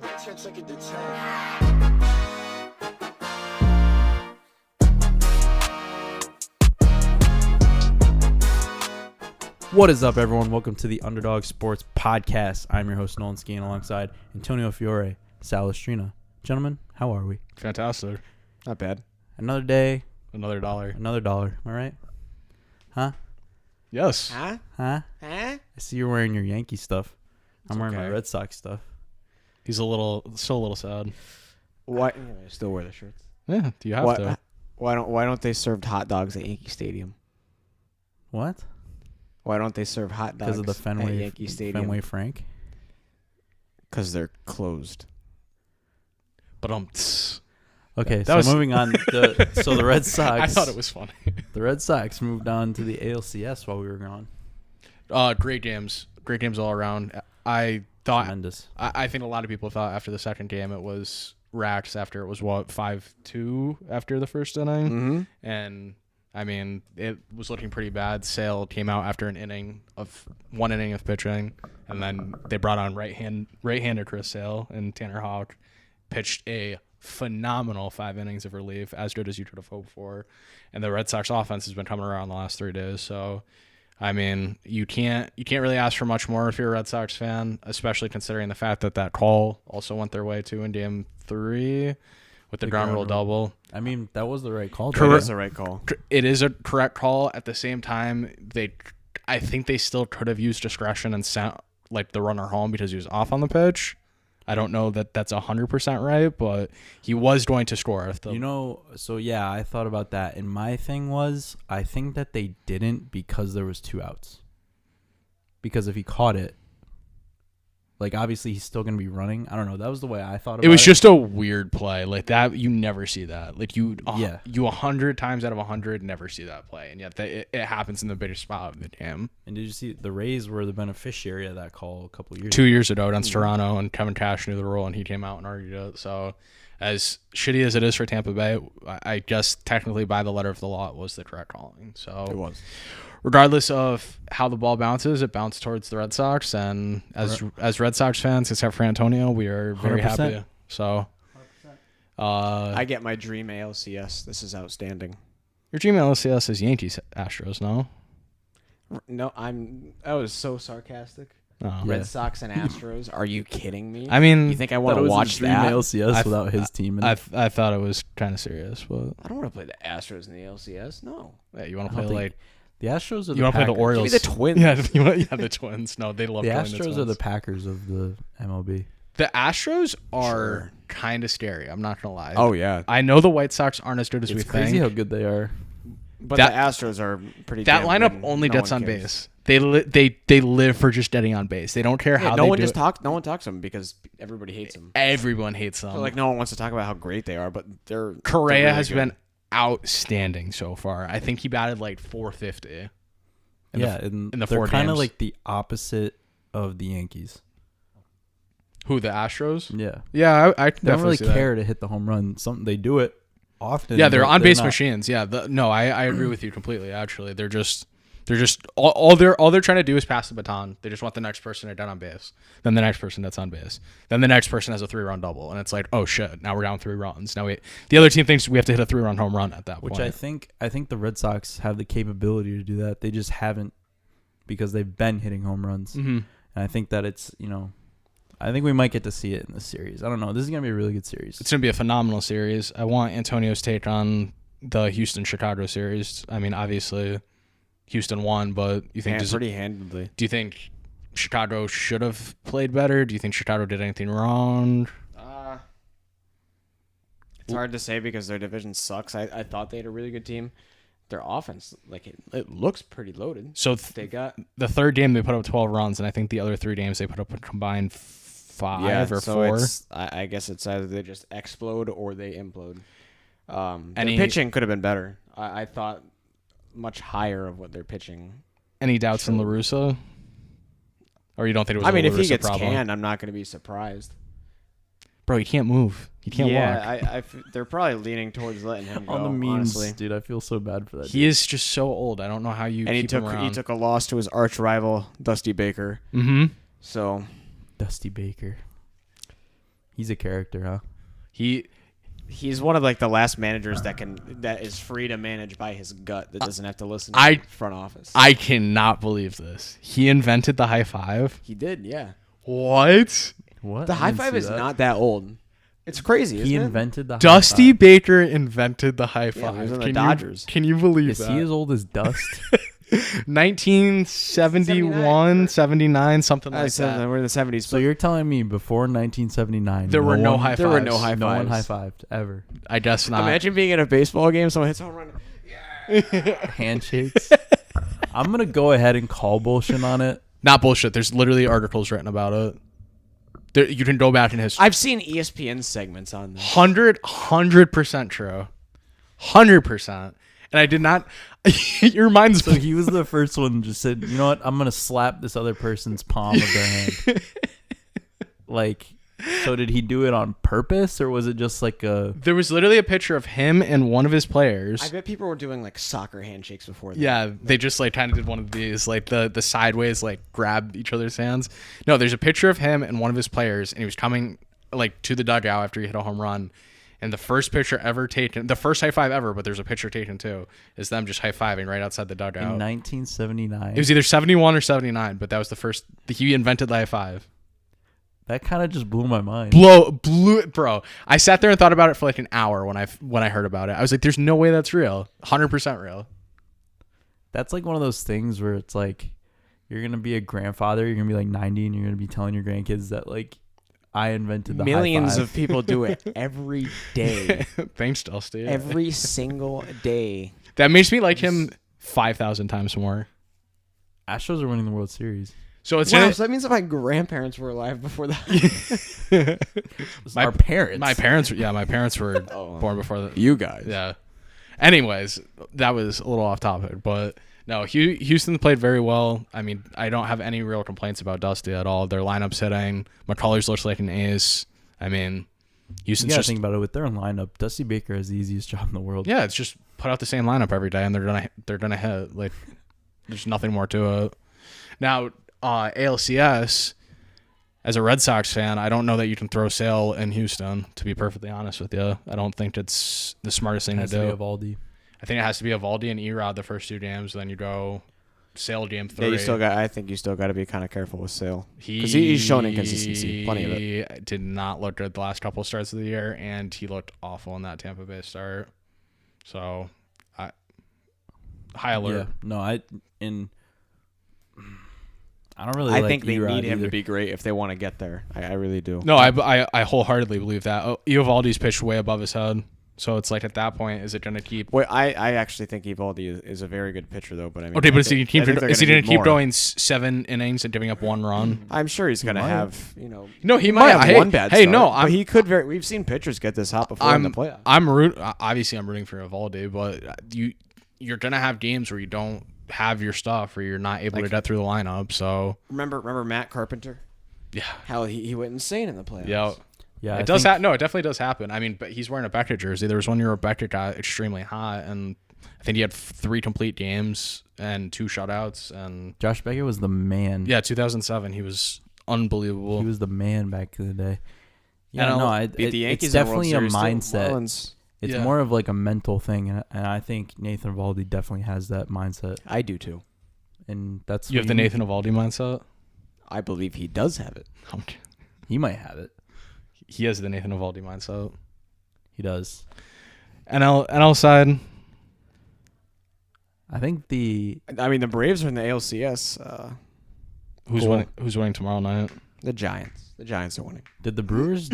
Take it to 10. What is up, everyone? Welcome to the Underdog Sports Podcast. I'm your host, Nolan Skeen, alongside Antonio Fiore, Salestrina. Gentlemen, how are we? Fantastic. Not bad. Another day, Another dollar. another dollar. Am I right? Huh? Yes. Huh? Huh? Huh? I see you're wearing your Yankee stuff. I'm wearing my okay. Red Sox stuff. He's still a little sad. Why? I still wear the shirts. Yeah. Do you have to? Why don't they serve hot dogs at Yankee Stadium? What? Why don't they serve hot dogs Because of the at Fenway, Yankee Stadium? Fenway Frank? Because they're closed. But Okay, That so was- moving on. So the Red Sox. I thought it was funny. The Red Sox moved on to the ALCS while we were gone. Great games. Great games all around. I thought. Tremendous. I think a lot of people thought after the second game it was racks after it was 5-2 after the first inning, Mm-hmm. and I mean it was looking pretty bad. Sale came out after one inning of pitching, and then they brought on right-handed Chris Sale, and Tanner Houck pitched a phenomenal 5 innings of relief, as good as you could have hoped for. And the Red Sox offense has been coming around the last 3 days, so I mean, you can't really ask for much more if you're a Red Sox fan, especially considering the fact that call also went their way too in Game 3 with the ground rule double. I mean, that was the right call. That is the right call. It is a correct call. At the same time, I think they still could have used discretion and sent the runner home because he was off on the pitch. I don't know that that's 100% right, but he was going to score. So yeah, I thought about that, and my thing was, I think that they didn't because there was 2 outs. Because if he caught it, obviously he's still going to be running. I don't know. That was the way I thought about it. It was just a weird play. That, you never see that. You 100 times out of 100 never see that play, and yet it happens in the biggest spot of the game. And did you see the Rays were the beneficiary of that call a couple of years 2 years ago against Toronto, and Kevin Cash knew the rule, and he came out and argued it. So, as shitty as it is for Tampa Bay, I guess technically by the letter of the law, it was the correct calling. So It was. Regardless of how the ball bounces, it bounced towards the Red Sox, and as Red Sox fans, except for Antonio, we are very 100%. happy. So, I get my dream ALCS. This is outstanding. your dream LCS is Yankees Astros, no? No, I was so sarcastic. Oh. Yeah. Red Sox and Astros. Are you kidding me? I mean, you think I want to That was watch his dream that? ALCS without his team in it. I thought it was kind of serious, but I don't want to play the Astros in the ALCS. No. yeah, you want I to don't play think- the Astros are you want to play the Packers. Orioles? Give me the Twins. Yeah, the Twins. No, they love The playing Astros the are the Twins. Packers of the MLB. The Astros are Sure. kind of scary. I'm not gonna lie. Oh yeah. I know the White Sox aren't as good as we It's crazy think. how good they are. But That- the Astros are pretty. That damn lineup good. only No gets one on cares. base. They live for just getting on base. They don't care Yeah, how no they one do just it. talks. No one talks to them because everybody hates them. Everyone hates them. So, no one wants to talk about how great they are, but they're Correa they're really has good. been outstanding so far. I think he batted 450. And in the they're 4 kind of games. like the opposite of the Yankees. Who, the Astros? Yeah, Yeah, I they don't really see that. care to hit the home run. They do it often. Yeah, they're but on base not- machines. Yeah, I agree with you completely. Actually, they're just all they're trying to do is pass the baton. They just want the next person to get on base, then the next person that's on base, then the next person has a 3-run double, and it's like, oh shit, now we're down 3 runs. Now the other team thinks we have to hit a 3-run home run at that point. Which I think the Red Sox have the capability to do that. They just haven't because they've been hitting home runs. Mm-hmm. And I think that it's, I think we might get to see it in this series. I don't know. This is going to be a really good series. It's gonna be a phenomenal series. I want Antonio's take on the Houston-Chicago series. I mean, obviously, Houston won, but you think pretty handedly. do you think Chicago should have played better? Do you think Chicago did anything wrong? It's hard to say because their division sucks. I thought they had a really good team. Their offense, it looks pretty loaded. So They got the third game they put up 12 runs, and I think the other 3 games they put up a combined 5 or 4. I guess it's either they just explode or they implode. Their Any- pitching could have been better. I thought much higher of what they're pitching. Any doubts in LaRussa? Or you don't think it was I a mean, if he LaRussa gets problem? canned, I'm not going to be surprised. Bro, you can't move. You can't walk. They're probably leaning towards letting him go. On the memes, honestly. dude, I feel so bad for that. He is just so old. I don't know how you And keep him around. he took a loss to his arch rival Dusty Baker. Mm-hmm. So Dusty Baker. He's a character, huh? He's one of like the last managers that is free to manage by his gut, that doesn't have to listen to the front office. I cannot believe this. He invented the high five. He did, yeah. What? What? The I high didn't five see is that. not that old. It's crazy. He Isn't it? invented the Dusty high five. Baker invented the high Yeah, five. he was on the Can Dodgers. Can you believe Is that? he as old as Dust? 1971, 79, something I like said that. we're in the 70s. So you're telling me before 1979 There were no one- high there were no fives. high no one fives. high-fived ever. I guess not. Imagine being at a baseball game, someone hits a home run. Handshakes. I'm going to go ahead and call bullshit on it. Not bullshit. There's literally articles written about it. There, you can go back in history. I've seen ESPN segments on this. 100% true. 100%. And I did not. Your mind's. So he was the first one just said, you know what? I'm going to slap this other person's palm of their hand. Like, so did he do it on purpose or was it just like a... There was literally a picture of him and one of his players. I bet people were doing like soccer handshakes before that. Yeah, they just like kind of did one of these, like the sideways, like grab each other's hands. No, there's a picture of him and one of his players, and he was coming like to the dugout after he hit a home run. And the first picture ever taken, the first high five ever, but there's a picture taken too, is them just high fiving right outside the dugout. In 1979. It was either 71 or 79, but that was the first. He invented the high five. That kind of just blew my mind. Blew it, bro. I sat there and thought about it for like an hour when I heard about it. I was like, "There's no way that's real. 100% real." That's like one of those things where it's like you're going to be a grandfather, you're going to be like 90 and you're going to be telling your grandkids that like I invented the Millions high five. of people do it every day. Thanks, Dusty. Every single day. That makes me like him 5,000 times more. Astros are winning the World Series. So it's Wow, so that means that my grandparents were alive before that. Our parents. My parents were Oh. born before the. You guys. Yeah. Anyways, that was a little off topic, but no, Houston played very well. I mean, I don't have any real complaints about Dusty at all. Their lineup's hitting. McCullers looks like an ace. I mean, You Houston's gotta just think about it with their lineup. Dusty Baker has the easiest job in the world. yeah, it's just put out the same lineup every day, and they're gonna hit. Like, there's nothing more to it. Now, ALCS. As a Red Sox fan, I don't know that you can throw Sale in Houston, to be perfectly honest with you. I don't think it's the smartest thing Has to to do. be Eovaldi. I think it has to be Eovaldi and Erod the first two games, then you go Sale game 3. Yeah, I think you still got to be kind of careful with Sale. Because he's shown inconsistency. Plenty of it. He did not look good the last couple of starts of the year, and he looked awful in that Tampa Bay start. So, high alert. Yeah. No, I don't really I like think they Erod need him either. to be great if they want to get there. I really do. No, I wholeheartedly believe that. Eovaldi's pitched way above his head. So it's like at that point, is it going to keep... Wait, I actually think Eovaldi is a very good pitcher, though. But I mean, Okay, but I is he think they're going need to keep more. going 7 innings and giving up 1 run? I'm sure he's going to might. have, No, he might might. have one bad Hey, start. no, but he could very. We've seen pitchers get this hot before in the playoffs. I'm rooting for Eovaldi, but you're going to have games where you don't have your stuff, or you're not able to get through the lineup. So Remember Matt Carpenter? yeah, How he went insane in the playoffs. Yeah, it does happen. No, it definitely does happen. I mean, but he's wearing a Beckett jersey. There was one year where Beckett got extremely hot, and I think he had 3 complete games and 2 shutouts. And Josh Beckett was the man. yeah, 2007, he was unbelievable. He was the man back in the day. Yeah, And no, Beat the Yankees it's in the World definitely a Series, too. mindset. Marlins. It's Yeah. more of like a mental thing, and I think Nathan Eovaldi definitely has that mindset, I do too. and that's You have what the you need. Nathan Eovaldi mindset. I believe he does have it. Okay. He might have it. He has the Nathan Eovaldi mindset. He does. NL side. I think the I mean, the Braves are in the ALCS. Who's Cool. winning? Who's winning tomorrow night? The Giants. The Giants are winning. did the Brewers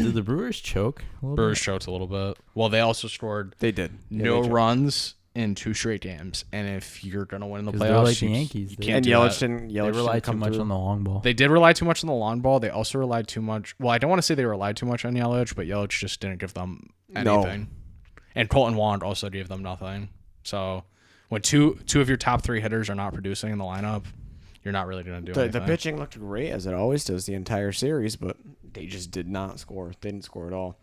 choke a little Brewers bit? choked a little bit. Well, they also scored They did. Yeah, no they did. runs in 2 straight games, and if you're gonna win the 'Cause playoffs, they're like the you Yankees. You They- can't And do Yelich that. didn't. They rely too much on the long ball. They did rely too much on the long ball. They also relied too much. Well, I don't want to say they relied too much on Yelich, but Yelich just didn't give them No. anything. And Colton Wand also gave them nothing. So when two of your top 3 hitters are not producing in the lineup, you're not really going to do The anything. pitching looked great as it always does the entire series, but they just did not score. They didn't score at all.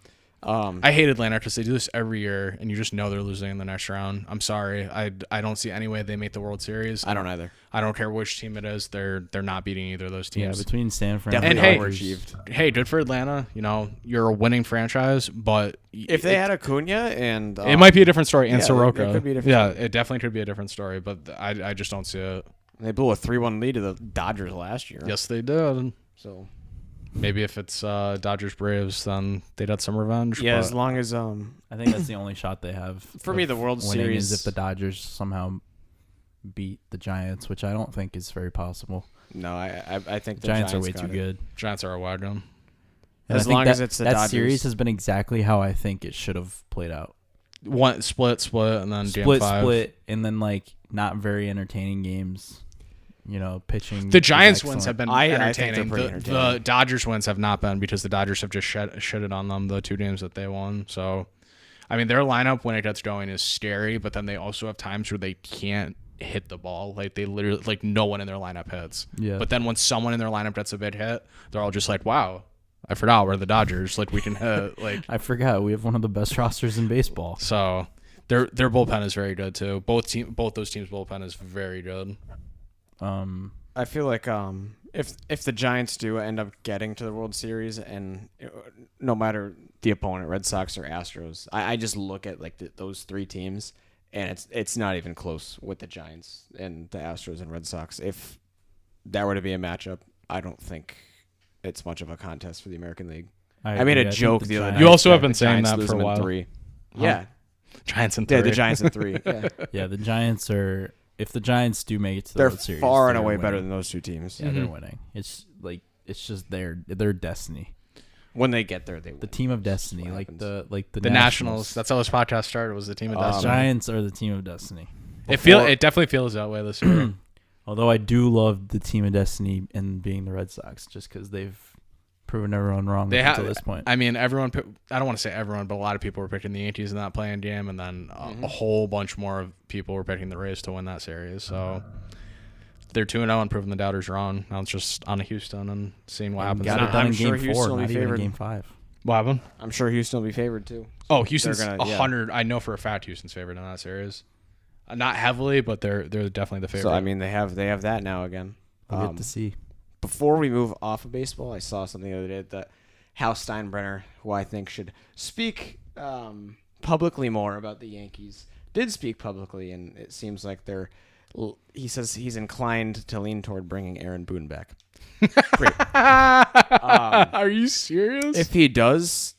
I hate Atlanta because they do this every year, and you just know they're losing in the next round. I'm sorry. I don't see any way they make the World Series. I don't either. I don't care which team it is. They're not beating either of those Yeah, teams. between San Fran Definitely And hey, overachieved. Hey, good for Atlanta. You know, you're a winning franchise, but If they had Acuna and it might be a different story. And yeah, Soroka, it could be a different yeah, story. it definitely could be a different story. But I just don't see it. They blew a 3-1 lead to the Dodgers last year. Yes, they did. So Maybe if it's Dodgers Braves, then they'd had some revenge. yeah, but as long as I think that's the only shot they have. For me, of the World winning Series- is if the Dodgers somehow beat the Giants, which I don't think is very possible. no, I think the Giants are way got too it. good. Giants are a wagon. And As I think long as it's the that Dodgers. series has been exactly how I think it should have played out. One split, and then game Split, 5. split, and then like not very entertaining games. You know, pitching. The is Giants excellent. wins have been I think they're entertaining. pretty The entertaining. Dodgers wins have not been because the Dodgers have just shitted on them the 2 games that they won. So, I mean, their lineup when it gets going is scary, but then they also have times where they can't hit the ball. Like they literally, like no one in their lineup hits. Yeah. But then when someone in their lineup gets a big hit, they're all just like, "Wow, I forgot we're the Dodgers. Like we can hit." Like I forgot we have one of the best rosters in baseball. so, their bullpen is very good too. Both those teams' bullpen is very good. I feel like if the Giants do end up getting to the World Series, and no matter the opponent, Red Sox or Astros, I just look at like those 3 teams, and it's not even close with the Giants and the Astros and Red Sox. If that were to be a matchup, I don't think it's much of a contest for the American League. I made agree. a I think joke the the other Giants- day. You also have that been the saying Giants that lose for a them in while. 3. Huh? Yeah, Giants and 3. yeah, the Giants in 3. Yeah. Yeah, the Giants are. If the Giants do make it to the They're World Series, far and they're away winning. better than those 2 teams. Yeah, they're winning. It's just their destiny. When they get there, they The win. team of destiny, what like happens. the Nationals. That's how this podcast started. Was the team of The destiny. Giants are the team of destiny. It definitely feels that way this year. Although I do love the team of destiny and being the Red Sox, just because they've proven everyone wrong They up to have. this point. I mean, everyone. I don't want to say everyone, but a lot of people were picking the Yankees in that playing game, and then a whole bunch more of people were picking the Rays to win that series. So they're 2-0 and proving the doubters wrong. Now it's just on to Houston and seeing what happens. Got there. it done I'm in sure Game Houston 4, will be not even in favored. Game 5. What happened? I'm sure Houston will be favored too. Oh, Houston's They're gonna- yeah. 100. I know for a fact Houston's favored in that series. Not heavily, but they're definitely the favorite. So I mean, they have that now again. We'll get to see. Before we move off of baseball, I saw something the other day that Hal Steinbrenner, who I think should speak publicly more about the Yankees, did speak publicly, and it seems like he says he's inclined to lean toward bringing Aaron Boone back. Great. Are you serious? If he does,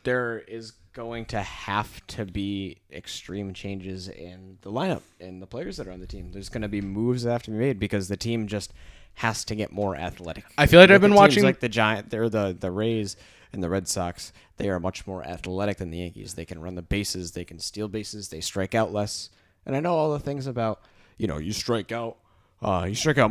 there is going to have to be extreme changes in the lineup and the players that are on the team. There's going to be moves that have to be made because the team just has to get more athletic. I feel like I've been the teams watching like the Rays and the Red Sox. They are much more athletic than the Yankees. They can run the bases, they can steal bases, they strike out less. And I know all the things about, you strike out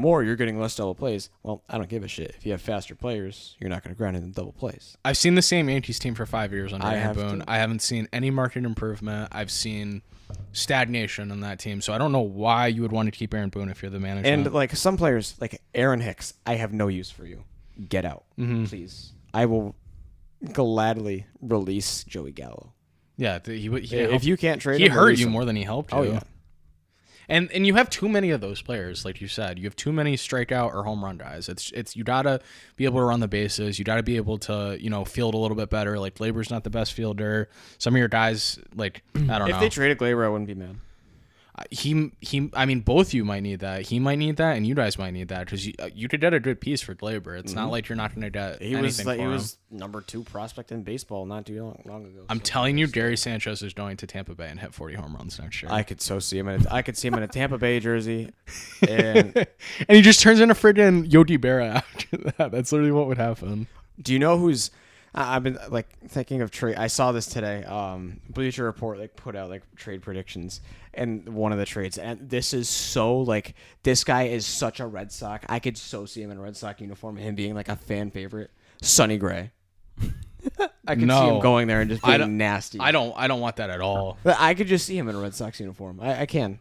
more, you're getting less double plays. Well, I don't give a shit. If you have faster players, you're not going to grind in the double plays. I've seen the same Yankees team for 5 years under I Aaron have Boone. too. I haven't seen any market improvement. I've seen stagnation in that team. So I don't know why you would want to keep Aaron Boone if you're the manager. And like some players, like Aaron Hicks, I have no use for you. Get out, please. I will gladly release Joey Gallo. yeah, If you can't trade he him, hurt release you him. more than he helped you. Oh yeah. And you have too many of those players, like you said. You have too many strikeout or home run guys. It's you gotta be able to run the bases. You gotta be able to field a little bit better. Like Glaber's not the best fielder. Some of your guys, like I don't know. If they traded Glaber, I wouldn't be mad. I mean, both you might need that. He might need that, and you guys might need that because you could get a good piece for Glaber. It's not like you're not going to get He anything for him. was number 2 prospect in baseball not too long ago. I'm so- telling you, Gary Sanchez is going to Tampa Bay and hit 40 home runs next year. I could so see him. I could see him in a Tampa Bay jersey, and and he just turns into friggin' Yogi Berra after that. That's literally what would happen. do you know who's? I've been like thinking of trade. I saw this today. Bleacher Report put out trade predictions, and one of the trades. And this is so this guy is such a Red Sox. I could so see him in a Red Sox uniform, him being a fan favorite. Sonny Gray. I could see him going there and just being nasty. I don't want that at all. But I could just see him in a Red Sox uniform. I can,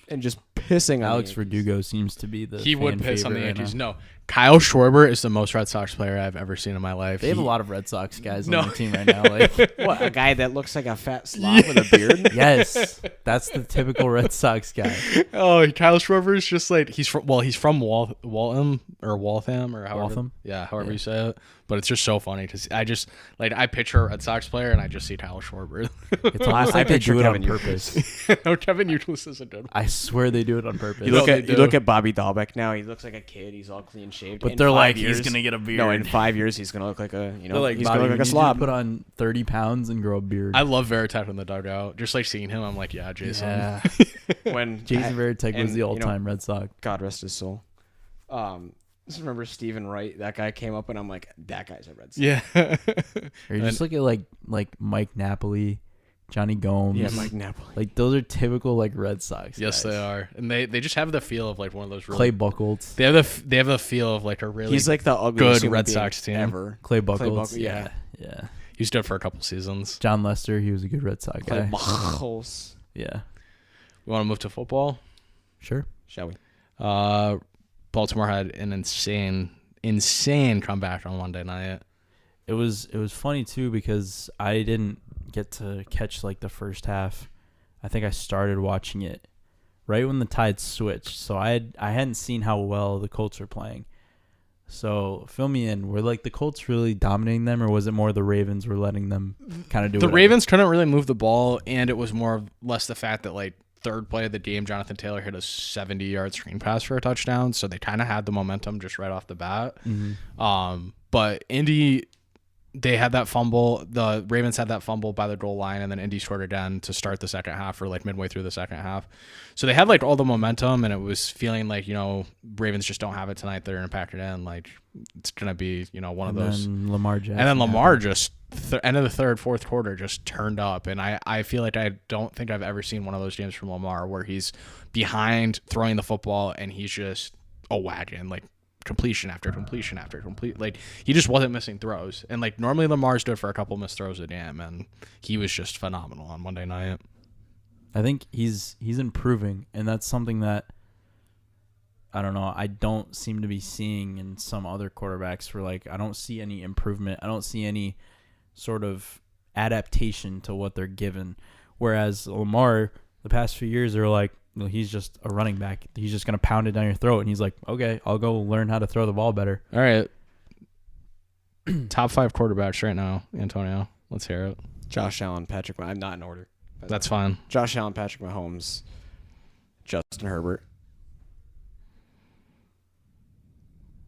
and just pissing on Alex the Yankees. Verdugo seems to be the He would fan piss on the favorite right Yankees. now. No, Kyle Schwarber is the most Red Sox player I've ever seen in my life. They have a lot of Red Sox guys No. on their team right now. Like, What, a guy that looks like a fat slob with a beard? yes, that's the typical Red Sox guy. Oh, Kyle Schwarber is just like he's from Waltham or Waltham or however. Waltham? Yeah, however Yeah. you say it. But it's just so funny because I picture a Red Sox player and I just see Kyle Schwarber. It's almost like they picture do it on Kevin purpose. No, Kevin Youkilis is a good one. I swear they do it on purpose. You look No, at they you do. look at Bobby Dahlbeck now. He looks like a kid. He's all clean shaved. But In they're 5 like, years, he's gonna get a beard. No, in 5 years he's gonna look like a They're like, he's Bobby, gonna look we like a need you to slob. put on 30 pounds and grow a beard. I love Veritek in the dugout. Just like seeing him, I'm like, yeah, Jason. yeah. When Jason Veritek was and, the you know, all-time Red Sox. God rest his soul. Just remember Stephen Wright. That guy came up and I'm like, that guy's a Red Sox. Yeah. Or you just look at like Mike Napoli, Johnny Gomes. Yeah, Mike Napoli. Like those are typical like Red Sox. Yes, guys. they are, and they just have the feel of like one of those really. Clay Buchholz. They have the feel of like a really. He's like the ugliest good human Red being Sox team. ever. Clay Buchholz. Buchholz, yeah. Yeah. He stood for a couple seasons. John Lester, he was a good Red Sox Clay guy. Buchholz. Yeah. We want to move to football. Sure. Shall we? Baltimore had an insane comeback on Monday night. It was funny too because I didn't get to catch like the first half. I think I started watching it right when the tide switched. So I hadn't seen how well the Colts were playing. So fill me in. Were like the Colts really dominating them, or was it more the Ravens were letting them kind of do The whatever? Ravens couldn't really move the ball, and it was more or less the fact that like third play of the game, Jonathan Taylor hit a 70-yard screen pass for a touchdown, so they kind of had the momentum just right off the bat. Mm-hmm. But Indy, they had that fumble. The Ravens had that fumble by the goal line, and then Indy scored again to start the second half, or like midway through the second half. So they had like all the momentum, and it was feeling like, you know, Ravens just don't have it tonight. They're gonna pack it in. Like it's gonna be, you know, one of those. Then Lamar Jackson. And then Lamar just end of the third, fourth quarter just turned up, and I feel like I don't think I've ever seen one of those games from Lamar where he's behind throwing the football and he's just a wagon, like completion after completion after complete. Like he just wasn't missing throws, and like normally Lamar's good for a couple missed throws a game, and he was just phenomenal on Monday night. I think he's improving, and that's something that I don't know. I don't seem to be seeing in some other quarterbacks. Where like I don't see any improvement. I don't see any sort of adaptation to what they're given. Whereas Lamar, the past few years, they're like, well, he's just a running back. He's just gonna pound it down your throat, and he's like, okay, I'll go learn how to throw the ball better. All right, top 5 quarterbacks right now, Antonio. Let's hear it. Josh Allen, Patrick. I'm not in order. That's fine. Josh Allen, Patrick Mahomes, Justin Herbert.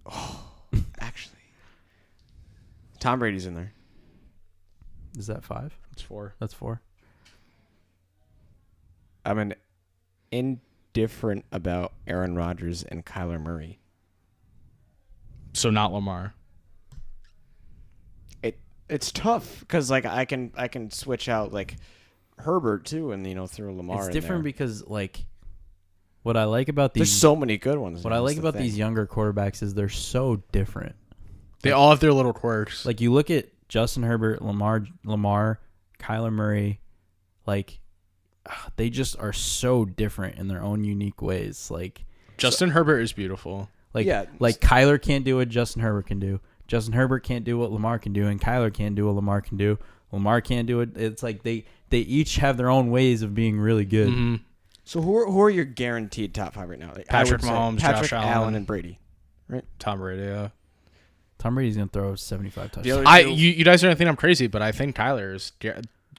Oh, actually, Tom Brady's in there. Is that 5? It's 4. That's 4. I'm indifferent about Aaron Rodgers and Kyler Murray. So not Lamar. It's tough because like I can switch out like Herbert too, and throw Lamar. It's in different there. because like what I like about There's these so many good ones. what I like about these younger quarterbacks is they're so different. They all have their little quirks. Like you look at Justin Herbert, Lamar, Kyler Murray, like they just are so different in their own unique ways. Like Justin Herbert is beautiful. like Yeah. like Kyler can't do what Justin Herbert can do. Justin Herbert can't do what Lamar can do, and Kyler can't do what Lamar can do. Lamar can't do it. It's like they each have their own ways of being really good. Mm-hmm. So who are your guaranteed top 5 right now? Like, Patrick I would say Mahomes, Patrick Josh Allen, Allen. and Brady. Tom Brady, yeah. Tom Brady's gonna throw 75 The touchdowns. other two- You guys are gonna think I'm crazy, but I think Tyler is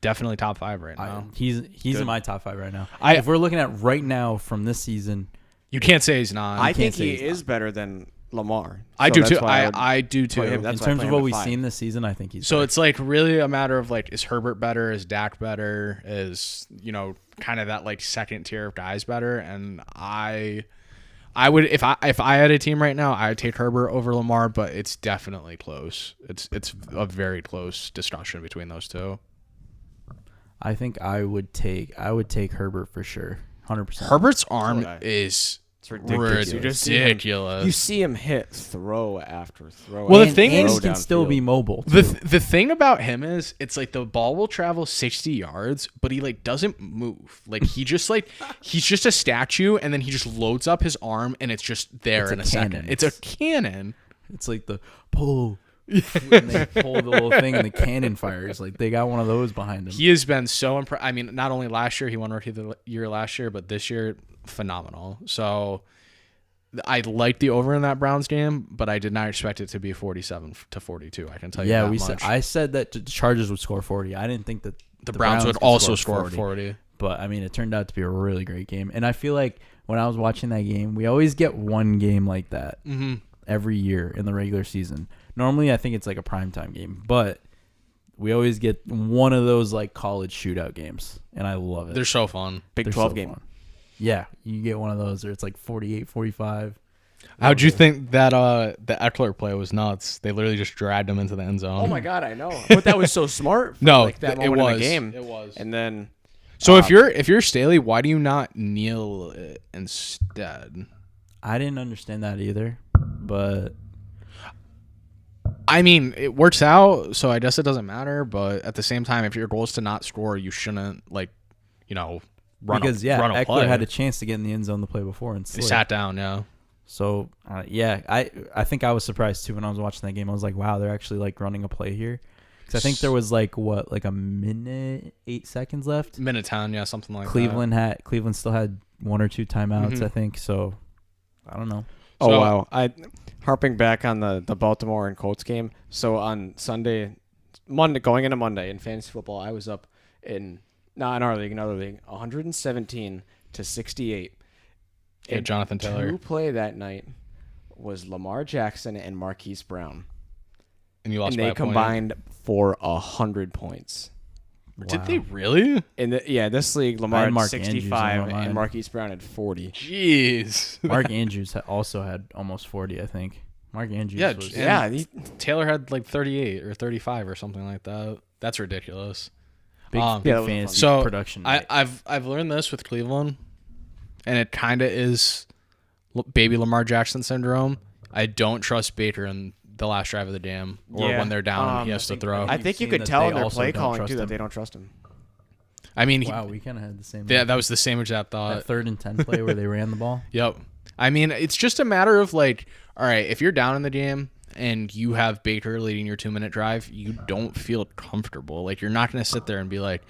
definitely top 5 right I- now. he's Good. in my top 5 right now. I- If we're looking at right now from this season, You can't say he's not. I think say he he's is better than Lamar. I So do that's too. why would I do too. put him- in that's why I terms put of him what at we've 5. seen this season, I think he's So better. it's like really a matter of like, is Herbert better? Is Dak better? Is, kind of that like second tier of guys better? And I would, if I had a team right now, I would take Herbert over Lamar, but it's definitely close. It's a very close discussion between those two. I think I would take Herbert for sure, 100%. Herbert's arm would I. is It's ridiculous. Ridiculous. You see him hit throw after throw. Well, the after thing throw is, he can still downfield. be mobile. The too. the thing about him is it's like the ball will travel 60 yards, but he like doesn't move. Like he just like he's just a statue, and then he just loads up his arm, and it's just there It's in a a second. cannon. It's a cannon. It's like the pull. And they pull the little thing and the cannon fires. Like they got one of those behind him. He has been so impressed. I mean, not only last year he won Rookie of the Year last year, but this year phenomenal. So I liked the over in that Browns game, but I did not expect it to be 47-42. I can tell you. Yeah, that we much. said I said that the Chargers would score 40. I didn't think that the Browns would could also score 40. But I mean, it turned out to be a really great game. And I feel like when I was watching that game, we always get one game like that every year in the regular season. Normally, I think it's like a primetime game, but we always get one of those like college shootout games, and I love it. They're so fun. Big They're 12 so game. fun. Yeah, you get one of those where it's like 48-45. How'd you think that the Eckler play was nuts? They literally just dragged him into the end zone. Oh my god, I know. But that was so smart. For No, like that it moment in was. the game. It was. And then So if you're Staley, why do you not kneel it instead? I didn't understand that either, but I mean, it works out, so I guess it doesn't matter. But at the same time, if your goal is to not score, you shouldn't run because run a Eckler play. had a chance to get in the end zone the play before and He slid. sat down. Yeah. So I think I was surprised too when I was watching that game. I was like, wow, they're actually like running a play here. Because I think there was like a minute 8 seconds left. Minute 10, yeah, something like Cleveland still had 1 or 2 timeouts, I think. So I don't know. Oh So- wow! Harping back on the Baltimore and Colts game. So on Monday, going into Monday in fantasy football, I was up in our league, another league, 117-68. Yeah, And Jonathan Taylor. Who play that night was Lamar Jackson and Marquise Brown, And you lost and by they a point. combined for 100 points. Did they really? In this league, Lamar had had Mark Andrews on 65 mine. and Marquise Brown had 40. Jeez. Mark Andrews also had almost 40, I think. Mark Andrews Yeah, was... yeah. Yeah, Taylor had like 38 or 35 or something like that. That's ridiculous. Big, yeah, big that was fantasy So production. night. I've learned this with Cleveland, and it kind of is baby Lamar Jackson syndrome. I don't trust Baker in the last drive of the game or when they're down. He has to throw. I You've think you seen could that tell they in their also play don't calling trust too that him. they don't trust him. I mean, Wow, we kind of had the same. that was the same exact thought. that 3rd and 10 play where they ran the ball. Yep. I mean, it's just a matter of like, all right, if you're down in the game and you have Baker leading your 2-minute drive, you don't feel comfortable. Like, you're not going to sit there and be like,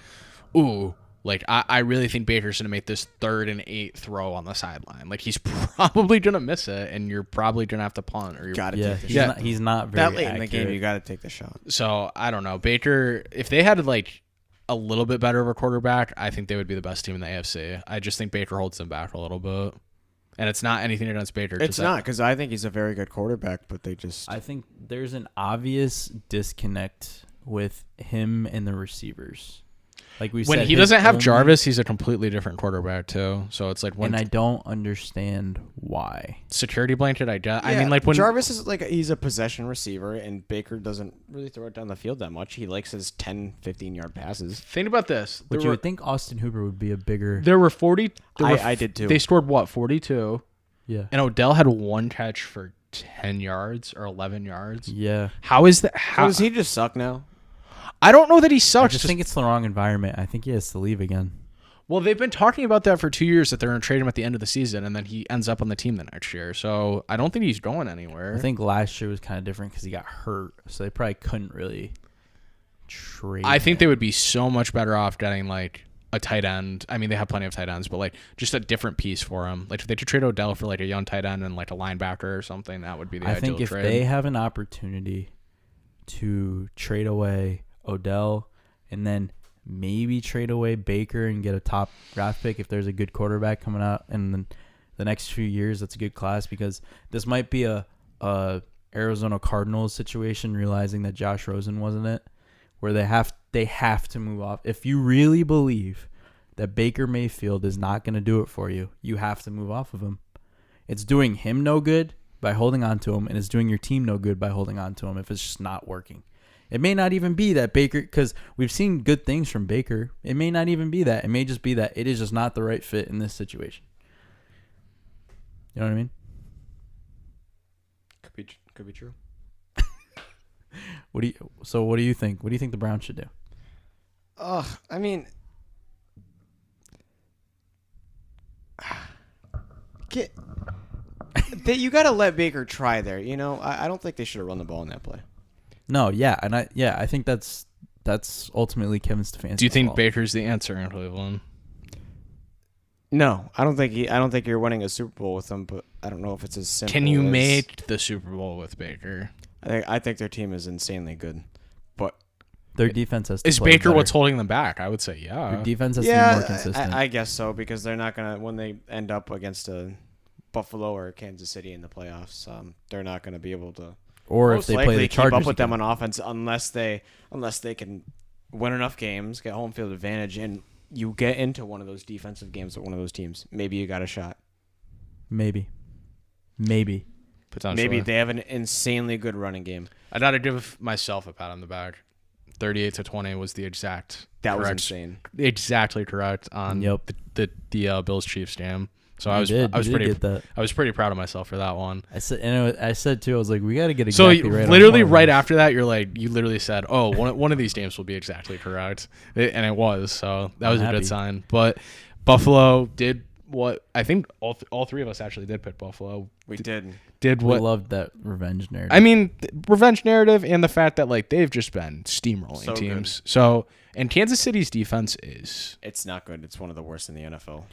ooh, like, I really think Baker's going to make this 3rd and 8 throw on the sideline. Like, he's probably going to miss it, and you're probably going to have to punt. Or you're Got to Yeah, take the he's shot. not. He's not very That late in the game, accurate. you got to take the shot. So, I don't know. Baker, if they had, like, a little bit better of a quarterback, I think they would be the best team in the AFC. I just think Baker holds them back a little bit. And it's not anything against Baker. It's not because I think he's a very good quarterback, but they just I think there's an obvious disconnect with him and the receivers. Like we when said, he his doesn't have only- Jarvis, he's a completely different quarterback too. So it's like when and I don't understand why. security blanket, I guess. I Yeah, mean, like when Jarvis is like he's a possession receiver, and Baker doesn't really throw it down the field that much. He likes his 10, 15-yard passes. think about this. But you would think Austin Hooper would be a bigger. There were 40. I did too. They scored what, 42, Yeah. and Odell had one catch for 10 yards or 11 yards. Yeah. How is that? So How does he just suck now? I don't know that he I sucks. just think it's the wrong environment. I think he has to leave again. Well, they've been talking about that for 2 years, that they're going to trade him at the end of the season, and then he ends up on the team the next year. So I don't think he's going anywhere. I think last year was kind of different because he got hurt, so they probably couldn't really trade. I think him. they would be so much better off getting like a tight end. I mean, they have plenty of tight ends, but like just a different piece for him. Like if they could trade Odell for like a young tight end and like a linebacker or something, that would be the I ideal think if trade. they have an opportunity to trade away Odell and then maybe trade away Baker and get a top draft pick if there's a good quarterback coming out in the next few years, that's a good class, because this might be a Arizona Cardinals situation, realizing that Josh Rosen wasn't it, where they have to move off. If you really believe that Baker Mayfield is not going to do it for you, you have to move off of him. It's doing him no good by holding on to him, and it's doing your team no good by holding on to him if it's just not working. It may not even be that Baker, because we've seen good things from Baker. It may not even be that. It may just be that it is just not the right fit in this situation. You know what I mean? Could be true. What do you think? What do you think the Browns should do? I mean, you got to let Baker try there. You know, I don't think they should have run the ball in that play. No, yeah, and I think that's ultimately Kevin Stefanski's Do you think fault. Baker's the answer in Cleveland? No, I don't think you're winning a Super Bowl with them. But I don't know if it's as simple. Can you as, make the Super Bowl with Baker? I think their team is insanely good, but Their defense has to Is play Baker better. what's holding them back? I would say yeah. Their defense has to be more consistent. I guess so, because they're not gonna, when they end up against a Buffalo or Kansas City in the playoffs, they're not gonna be able to. Or if most they play likely the Chargers keep up with them again. on offense unless they can win enough games, get home field advantage, and you get into one of those defensive games with one of those teams. Maybe you got a shot. Maybe. Potentially. Maybe they have an insanely good running game. I'd gotta give myself a pat on the back. 38-20 was the exact. That was correct, insane. Exactly correct on Yep. the Bills Chiefs game. So I was You pretty get that. I was pretty proud of myself for that one. I said too. I was like, we got to get So exactly right. literally on one right of after that, you literally said, "Oh, one of these games will be exactly correct," and it was. So that was a happy. good sign. But Buffalo did what I think all three of us actually did pick Buffalo. We did. Did We what loved that revenge narrative. I mean, revenge narrative and the fact that like they've just been steamrolling So teams. good. So and Kansas City's defense is It's not good. It's one of the worst in the NFL.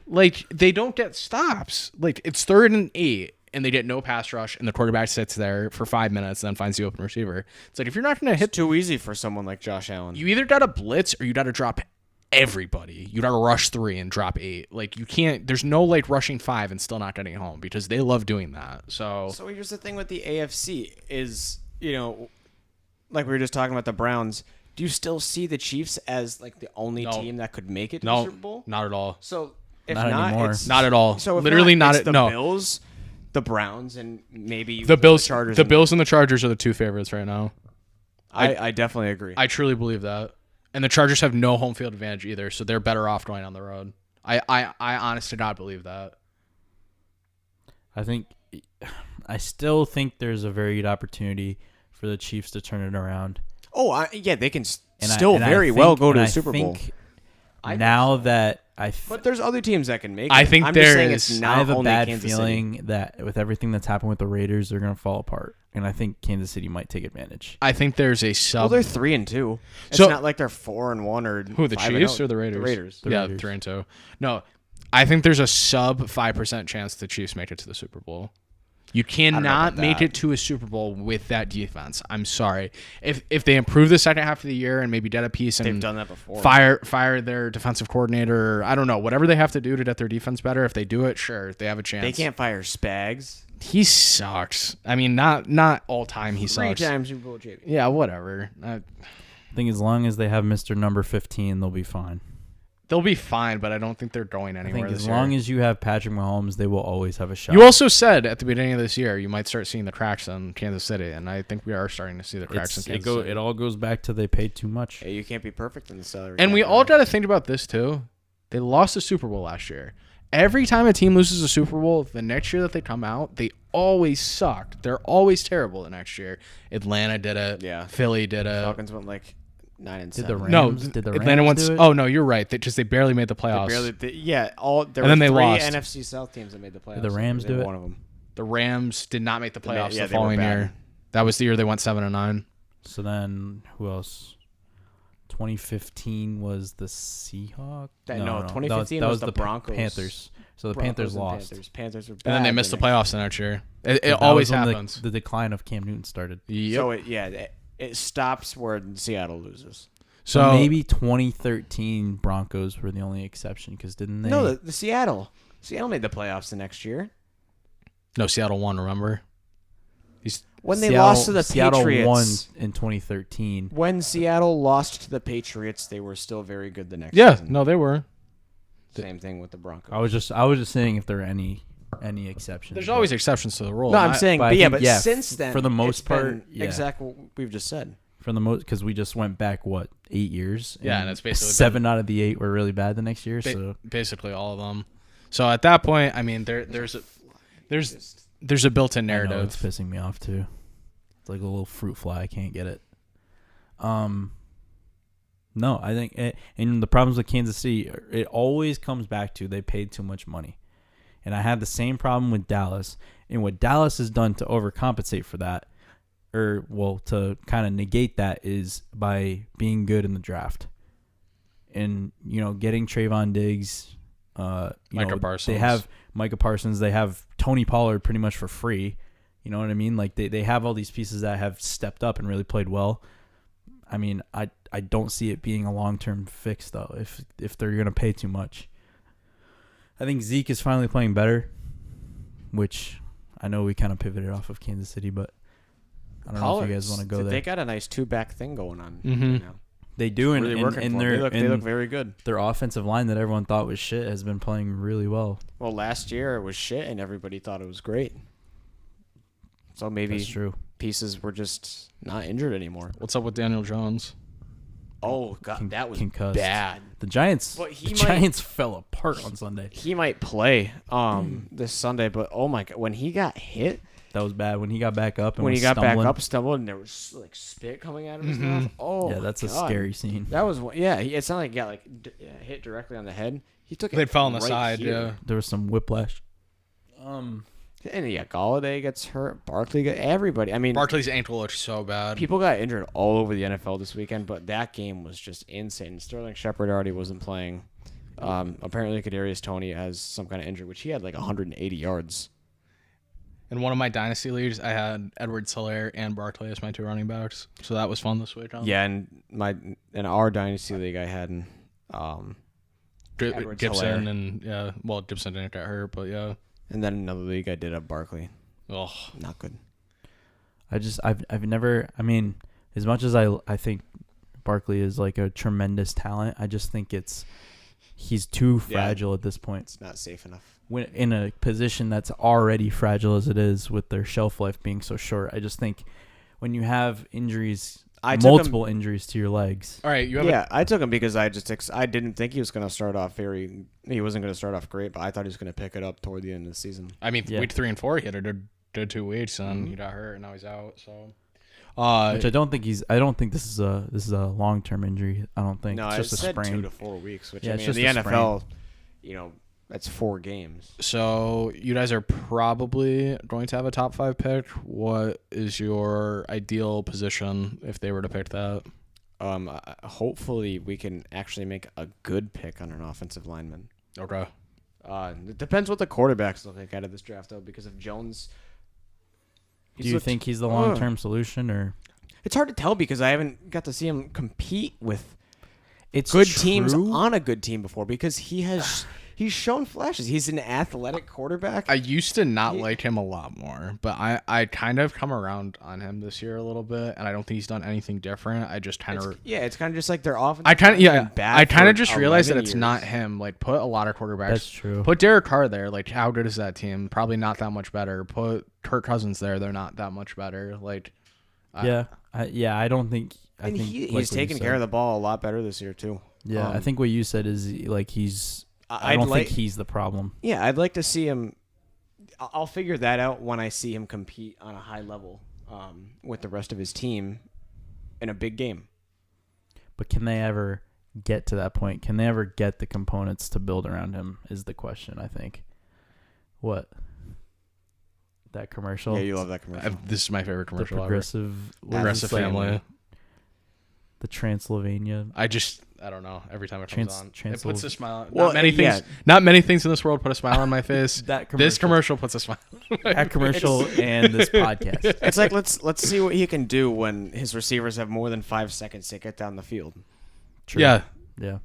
like they don't get stops. Like it's 3rd and 8 and they get no pass rush and the quarterback sits there for 5 minutes and then finds the open receiver. It's like if you're not going to It's hit, too easy for someone like Josh Allen. you either got to blitz or you got to drop everybody. You got to rush 3 and drop 8. Like you can't. There's no like rushing 5 and still not getting home because they love doing that. So Here's the thing with the AFC is, like we were just talking about the Browns. Do you still see the Chiefs as like the only No. team that could make it to the no, Super Bowl? not at all. So if Not not, anymore. it's Not at all. So if Literally not it's at- the no. Bills, the Browns, and maybe you The put Bills, Chargers. the Bills and the Chargers are the 2 favorites right now. I definitely agree. I truly believe that. And the Chargers have no home field advantage either, so they're better off going on the road. I honest to God believe that. I still think there's a very good opportunity for the Chiefs to turn it around. Yeah, they can And still I very think- well go to and the I Super Bowl. think I now think so. that But there's other teams that can make it. I think I'm just saying there's- it's I not have a only bad Kansas feeling City. that with everything that's happened with the Raiders, they're going to fall apart. And I think Kansas City might take advantage. I think there's a Well, sub. they're 3-2. It's So- not like they're 4-1 or Who, the 5-0. Chiefs or the Raiders? The Raiders. The yeah, Raiders. 3-2. No, I think there's a sub 5% chance the Chiefs make it to the Super Bowl. You know cannot about make that. it to a Super Bowl with that defense. I'm sorry. If they improve the second half of the year and maybe get a piece and They've done that before. fire their defensive coordinator, I don't know, whatever they have to do to get their defense better. If they do it, sure, they have a chance. They can't fire Spags. He sucks. I mean, not all time. He 3 sucks. times Super Bowl champion. Yeah, whatever. I think as long as they have Mr. Number 15, they'll be fine. They'll be fine, but I don't think they're going I anywhere think this as year. long as you have Patrick Mahomes, they will always have a shot. You also said at the beginning of this year you might start seeing the cracks in Kansas City, and I think we are starting to see the cracks in Kansas City. It all goes back to they paid too much. Hey, you can't be perfect in the salary. And cap, we man. all got to think about this too. They lost the Super Bowl last year. Every time a team loses a Super Bowl, the next year that they come out, they always sucked. They're always terrible the next year. Atlanta did it. Yeah. Philly did it. Falcons went like 9-7. Did the No, Rams? Did the Atlanta Rams went. do it? Oh no, you're right. They barely made the They playoffs. barely, there And were then they 3 lost. NFC South teams that made the playoffs. the Rams They were do it? One of them. The Rams did not make the They ma- playoffs yeah, the they were following bad. year. That was the year they went 7-9. So then who else? 2015 was the Seahawks. No, 2015 was the Broncos. Panthers. So the Broncos Panthers and lost. Panthers were bad. And then they missed the next playoffs the next year. It That always was when happens. The decline of Cam Newton started. Yep. So it stops where Seattle loses. So maybe 2013 Broncos were the only exception because didn't they? No, the Seattle made the playoffs the next year No, Seattle won, remember? when they lost to the Seattle Patriots. won in 2013. When Seattle lost to the Patriots, they were still very good the next Yeah, season. no, they were. Same thing with the Broncos. I was just saying if there are any exceptions. There's but- always exceptions to the rule. No, I'm saying, but I but yeah, think, but yeah, since then, for the most it's been part, yeah. exactly what we've just said. for the most because we just went back 8 years. Yeah, and it's basically 7 out of the 8 were really bad the next year. So basically all of them. So at that point, I mean, there's There's a built-in I know, narrative. it's pissing me off too. It's like a little fruit fly. I can't get it. No, I think and the problems with Kansas City, it always comes back to they paid too much money. And I had the same problem with Dallas. And what Dallas has done to overcompensate for that, to kind of negate that, is by being good in the draft. And, getting Trayvon Diggs. Micah Parsons. They have Micah Parsons. They have Tony Pollard pretty much for free. You know what I mean? Like, they have all these pieces that have stepped up and really played well. I mean, I don't see it being a long-term fix, though, if they're going to pay too much. I think Zeke is finally playing better, which I know we kind of pivoted off of Kansas City, but I don't know if you guys want to go there. They got a nice two-back thing going on now. They do, and, Really and, working and for them. They look very good. Their offensive line that everyone thought was shit has been playing really well. Well, last year it was shit, and everybody thought it was great. So maybe That's true. pieces were just not injured anymore. What's up with Daniel Jones? Oh, God, that was Concussed. bad. The Giants Giants fell apart on Sunday. He might play this Sunday, but oh my God, when he got hit, That was bad when he got back up and when was he got stumbling. back up, stumbled, and there was like spit coming out of his mouth. Oh, Yeah, that's God. a scary scene. That was it's not like he got hit directly on the head. He took it. They fell on the right side. here. Yeah. There was some whiplash. And yeah, Galladay gets hurt. Barkley got everybody. I mean, Barkley's ankle looks so bad. people got injured all over the NFL this weekend, but that game was just insane. Sterling Shepard already wasn't playing. Apparently, Kadarius Toney has some kind of injury, which he had like 180 yards. In one of my dynasty leagues, I had Edwards-Helaire and Barkley as my two running backs, so that was fun to switch on. Yeah, and in our dynasty league, I had Gibson and Gibson didn't get hurt, but yeah. and then another league I did have Barkley. Oh, Not good. I've never. I mean, as much as I think Barkley is like a tremendous talent, I just think he's too fragile at this point. It's not safe enough. When in a position that's already fragile as it is, with their shelf life being so short, I just think when you have injuries, multiple injuries to your legs. all right. You have I took him because I didn't think he was going to start off he wasn't going to start off great, but I thought he was going to pick it up toward the end of the season. week 3 and 4, he had did 2 weeks, and he got hurt, and now he's out. So, Which I don't think this is a long-term injury. I don't think No, it's just a said sprain. 2 to 4 weeks, which Yeah, I it's mean, in just the a NFL, that's 4 games. So you guys are probably going to have a top 5 pick. What is your ideal position if they were to pick that? Hopefully we can actually make a good pick on an offensive lineman. Okay. It depends what the quarterbacks look like out of this draft, though, because if Jones... Do you think he's the long-term solution, or It's hard to tell because I haven't got to see him compete with it's good true? teams on a good team before, because he's shown flashes. He's an athletic quarterback. I used to not like him a lot more, but I kind of come around on him this year a little bit, and I don't think he's done anything different. I just kind of it's kind of just like their offense. I kind of just realized that it's not him. Like, put a lot of quarterbacks. That's true. Put Derek Carr there. Like, how good is that team? Probably not that much better. Put Kirk Cousins there. They're not that much better. Like, I don't think. I And think he's taking care of the ball a lot better this year too. Yeah, I think what you said is like he's. I don't think he's the problem. Yeah, I'd like to see him. I'll figure that out when I see him compete on a high level with the rest of his team in a big game. But can they ever get to that point? Can they ever get the components to build around him is the question, I think. What? That commercial? Yeah, you love that commercial. this is my favorite The commercial progressive family. The Transylvania. I don't know. Every time it comes on, it puts a smile. Well, Not many things in this world put a smile on my face. This commercial puts a smile. That commercial and this podcast. It's like let's see what he can do when his receivers have more than 5 seconds to get down the field. True. Yeah. Yeah.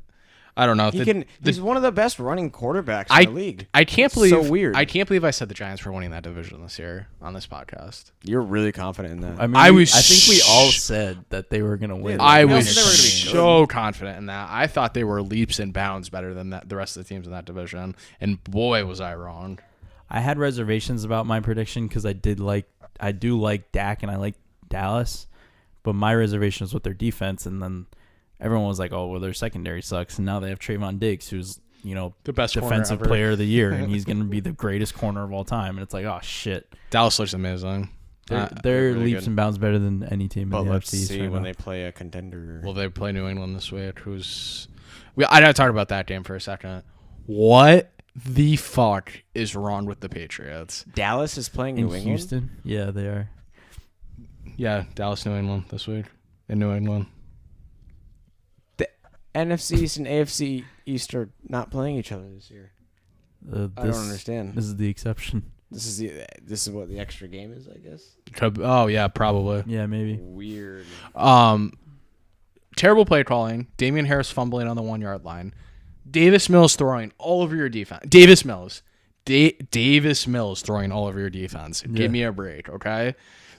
I don't know. He's one of the best running quarterbacks in the league. I can't believe. So weird. I can't believe I said the Giants were winning that division this year on this podcast. You're really confident in that. I mean, I think we all said that they were going to win. I We all was said they were gonna be so confident in that. I thought they were leaps and bounds better than the rest of the teams in that division, and boy, was I wrong. I had reservations about my prediction because I do like Dak and I like Dallas, but my reservations with their defense, and then everyone was like, "Oh, well, their secondary sucks," and now they have Trayvon Diggs, who's The best corner defensive ever. player of the year, and he's going to be the greatest corner of all time. And it's like, oh shit, Dallas looks amazing. they're really leaps good. and bounds better than any team But in the let's NFC East see right when now. they play a contender. Well, they play New England this week. I gotta talk about that game for a second. What the fuck is wrong with the Patriots? Dallas is playing In New England. Houston, yeah, they are. Yeah, Dallas, New England this week in New England. The NFC East and AFC East are not playing each other this year. I don't understand. This is the exception. This is what the extra game is, I guess. Oh yeah, probably. Yeah, maybe. Weird. Terrible play calling. Damian Harris fumbling on the 1 yard line. Davis Mills throwing all over your defense. Davis Mills throwing all over your defense. Yeah. Give me a break, okay?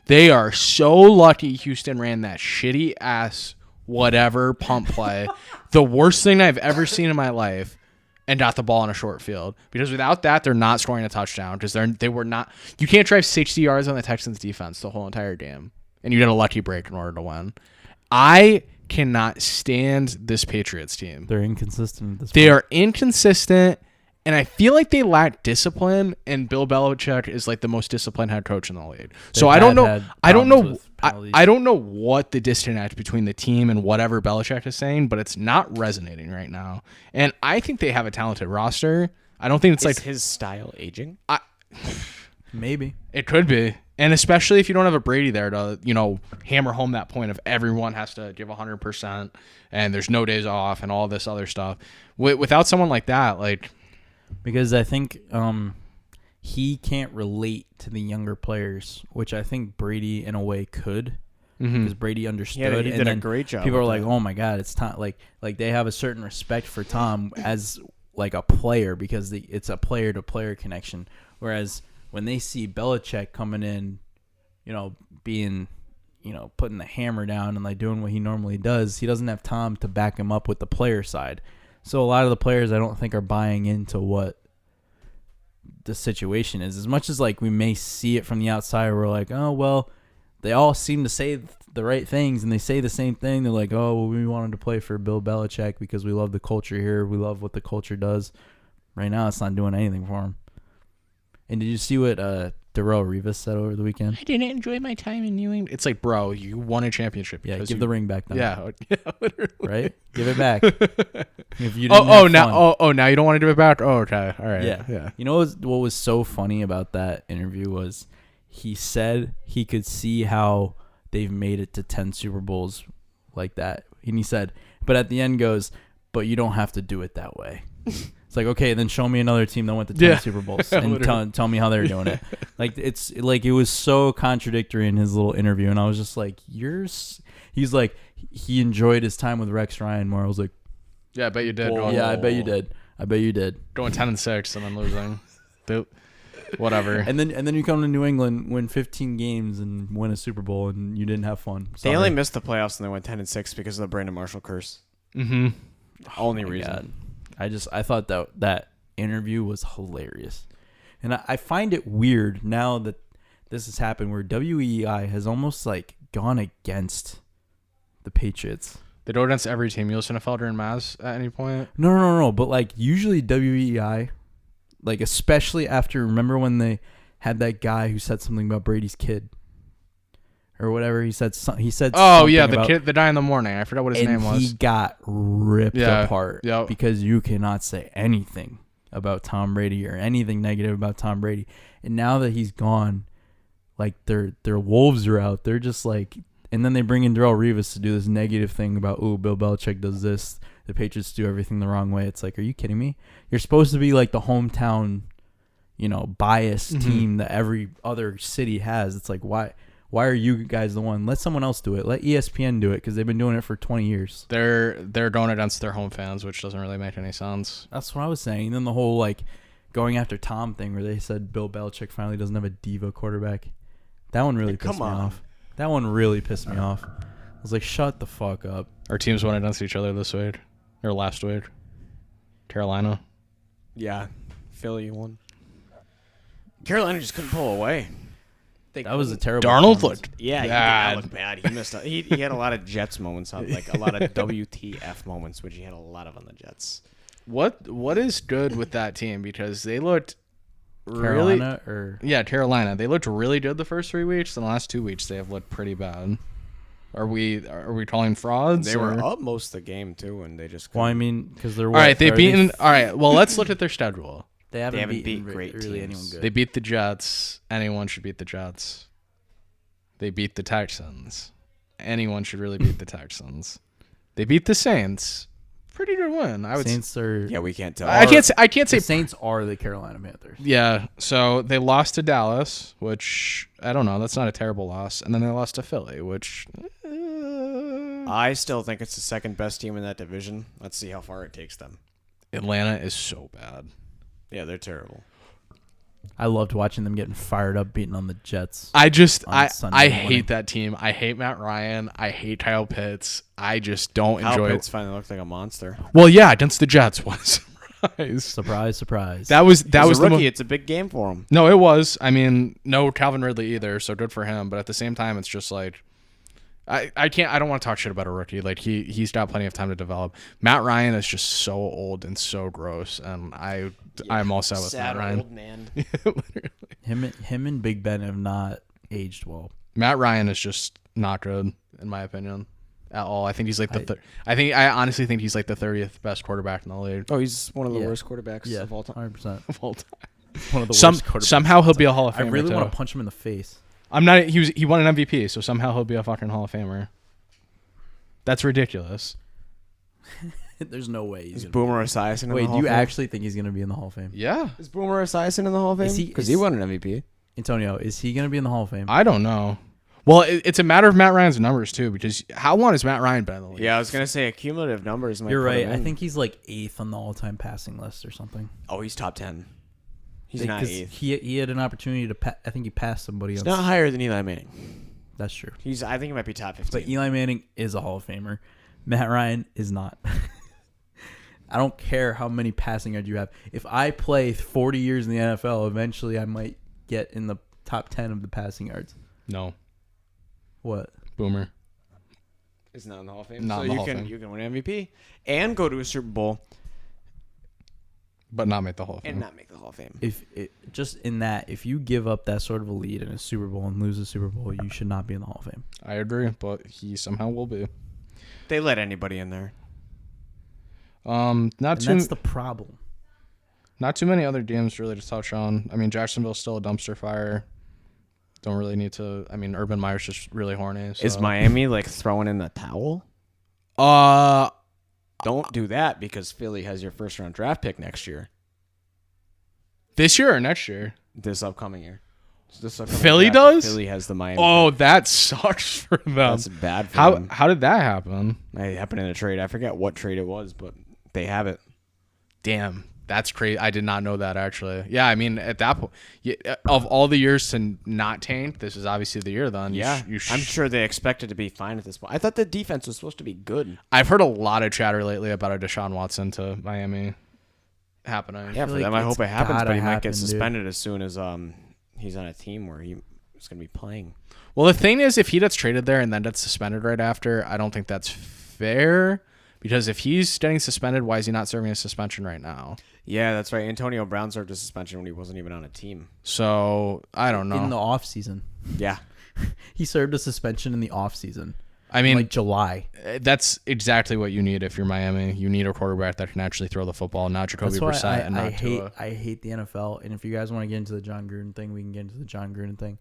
They are so lucky Houston ran that shitty ass whatever pump play. The worst thing I've ever seen in my life, and got the ball on a short field. Because without that, they're not scoring a touchdown. Because they were not. You can't drive 60 yards on the Texans defense the whole entire game, and you get a lucky break in order to win. I cannot stand this Patriots team. They're inconsistent at this They point. are inconsistent, and I feel like they lack discipline. And Bill Belichick is like the most disciplined head coach in the league. So They've I don't know. had I don't know. problems with penalties. I don't know what the disconnect between the team and whatever Belichick is saying, but it's not resonating right now. And I think they have a talented roster. I don't think it's Is like his style aging? Maybe. it could be. And especially if you don't have a Brady there to, hammer home that point of everyone has to give 100% and there's no days off and all this other stuff. Without someone like that, like, Because I think he can't relate to the younger players, which I think Brady in a way could, because Brady understood. he and did a then great job People are with like, that. "Oh my God, it's Tom!" Like they have a certain respect for Tom as like a player because it's a player-to-player connection. Whereas when they see Belichick coming in, being, putting the hammer down and like doing what he normally does, he doesn't have Tom to back him up with the player side. So a lot of the players I don't think are buying into what the situation is. As much as like we may see it from the outside, we're like, oh well, they all seem to say the right things and they say the same thing. They're like, oh well, we wanted to play for Bill Belichick because we love the culture here. We love what the culture does. Right now, it's not doing anything for him. And did you see what Darrelle Revis said over the weekend? I didn't enjoy my time in New England. It's like, bro, you won a championship. Yeah, because give the ring back then. Yeah, literally. Right? Give it back. If you didn't have now, fun. now you don't want to give it back. Oh, okay, all right. Yeah. You know what was so funny about that interview was he said he could see how they've made it to 10 Super Bowls like that. And he said, but at the end goes, but you don't have to do it that way. It's like, okay, then show me another team that went to 10 Super Bowls and tell me how they're doing it. Like, it's like it was so contradictory in his little interview. And I was just like, he's like, he enjoyed his time with Rex Ryan more. I was like, Yeah, I bet you did. yeah, I bet you did. I bet you did. Going 10-6 and then losing. Whatever. And then you come to New England, win 15 games, and win a Super Bowl, and you didn't have fun. They Sorry. only missed the playoffs and they went 10-6 because of the Brandon Marshall curse. Mm-hmm. Only My reason. God. I thought that interview was hilarious. And I find it weird now that this has happened where WEI has almost like gone against the Patriots. They go against every team. You listen to Felder and Maz at any point? No. But like usually WEI, like especially after, remember when they had that guy who said something about Brady's kid or whatever, he said Oh yeah, something the about, kid, the guy in the morning. I forgot what his name was. he got ripped Yeah, apart yep. because you cannot say anything about Tom Brady or anything negative about Tom Brady. And now that he's gone, like their wolves are out. They're just like, and then they bring in Darrelle Revis to do this negative thing about, oh, Bill Belichick does this. The Patriots do everything the wrong way. It's like, are you kidding me? You're supposed to be like the hometown, biased team that every other city has. It's like, why are you guys the one? Let someone else do it. Let ESPN do it because they've been doing it for 20 years. They're going against their home fans, which doesn't really make any sense. That's what I was saying. And then the whole like going after Tom thing where they said Bill Belichick finally doesn't have a diva quarterback. That one really pissed me off. That one really pissed me off. I was like, shut the fuck up. Our teams went against each other this week or last week. Carolina. Yeah. Philly won. Carolina just couldn't pull away. That was a terrible Darnold performance. looked Yeah, he did bad. not look bad. He missed. He had a lot of Jets moments, like a lot of WTF moments, which he had a lot of on the Jets. What is good with that team? Because they looked Carolina or Carolina. They looked really good the first 3 weeks. And the last 2 weeks, they have looked pretty bad. Are we calling frauds? They were or- up most of the game too, and they just. well, I mean, because they're All right, they've beaten. All right, well, let's look at their schedule. They haven't haven't beaten beat great really teams. anyone good. They beat the Jets. Anyone should beat the Jets. They beat the Texans. Anyone should really beat the Texans. They beat the Saints. Pretty good win. I would. Saints are. Yeah, we can't tell. I can't say. The Saints are the Carolina Panthers. Yeah. So they lost to Dallas, which I don't know. That's not a terrible loss. And then they lost to Philly, which. I still think it's the second best team in that division. Let's see how far it takes them. Atlanta is so bad. Yeah, they're terrible. I loved watching them getting fired up, beating on the Jets. I Sunday morning. hate that team. I hate Matt Ryan. I hate Kyle Pitts. I just don't enjoy Pitts it. finally looked like a monster. Well, yeah, against the Jets. What a surprise! Surprise, surprise. That was He's a the rookie. It's a big game for him. No, it was. I mean, no Calvin Ridley either, so good for him. But at the same time, it's just like I don't want to talk shit about a rookie. Like he's got plenty of time to develop. Matt Ryan is just so old and so gross, and I'm all set with Sad Matt Ryan. old man. him and Big Ben have not aged well. Matt Ryan is just not good in my opinion at all. I think he's like I honestly think he's like the 30th best quarterback in the league. Oh, he's one of the Yeah. worst quarterbacks Yeah, of all time. 100%. Of all time. One of the Some worst quarterbacks. somehow he'll be a Hall of I Famer. really too. want to punch him in the face. I'm not. He won an MVP, so somehow he'll be a fucking Hall of Famer. That's ridiculous. There's no way he's Is gonna Boomer Esiason in Wait, the do Hall you of Fame? actually think he's gonna be in the Hall of Fame? Yeah. Is Boomer Esiason in the Hall of Is Fame? he- Because is- he won an MVP. Antonio, is he gonna be in the Hall of Fame? I don't know. Well, it's a matter of Matt Ryan's numbers too, because how long has Matt Ryan been in the league? Yeah, I was gonna say accumulative numbers. Might You're put right. him I in. think he's like 8th on the all-time passing list or something. Oh, he's top 10. He's Like, not 'cause 8th. He had an opportunity to. I think he passed somebody He's else. not higher than Eli Manning. That's true. I think he might be top 15. But Eli Manning is a Hall of Famer. Matt Ryan is not. I don't care how many passing yards you have. If I play 40 years in the NFL, eventually I might get in the top 10 of the passing yards. No. What? Boomer. Is not in the Hall of Fame. Not so in the you Hall of can Fame. you can win MVP and go to a Super Bowl But not make the Hall of Fame. and not make the Hall of Fame. Just in that, if you give up that sort of a lead in a Super Bowl and lose a Super Bowl, you should not be in the Hall of Fame. I agree, but he somehow will be. They let anybody in there. And Not that's the problem. not too many other games really to touch on. I mean, Jacksonville's still a dumpster fire. Don't really need to. I mean, Urban Meyer's just really horny. So. Is Miami like throwing in the towel? Don't do that because Philly has your first round draft pick next year. This year or next year? This upcoming year. This upcoming Philly draft, does? Philly has the Miami. Oh, that sucks for them. that's bad for How them. how did that happen? It happened in a trade. I forget what trade it was, but they have it. Damn, that's crazy. I did not know that actually. Yeah, I mean, at that point, of all the years to not tank, this is obviously the year. Then I'm sure they expected to be fine at this point. I thought the defense was supposed to be good. I've heard a lot of chatter lately about a Deshaun Watson to Miami happening. Yeah, for feel them, like I hope it's it happens, gotta but he might happen, get dude. suspended as soon as he's on a team where he's going to be playing. Well, the thing is, if he gets traded there and then gets suspended right after, I don't think that's fair. Because if he's getting suspended, why is he not serving a suspension right now? Yeah, that's right. Antonio Brown served a suspension when he wasn't even on a team. So I don't know. In the off season, Yeah. he served a suspension in the off season. I mean, Like July. that's exactly what you need if you're Miami. You need a quarterback that can actually throw the football, not Jacoby That's why Brissett and not I hate Tua. I hate the NFL. And if you guys want to get into the John Gruden thing, we can get into the John Gruden thing.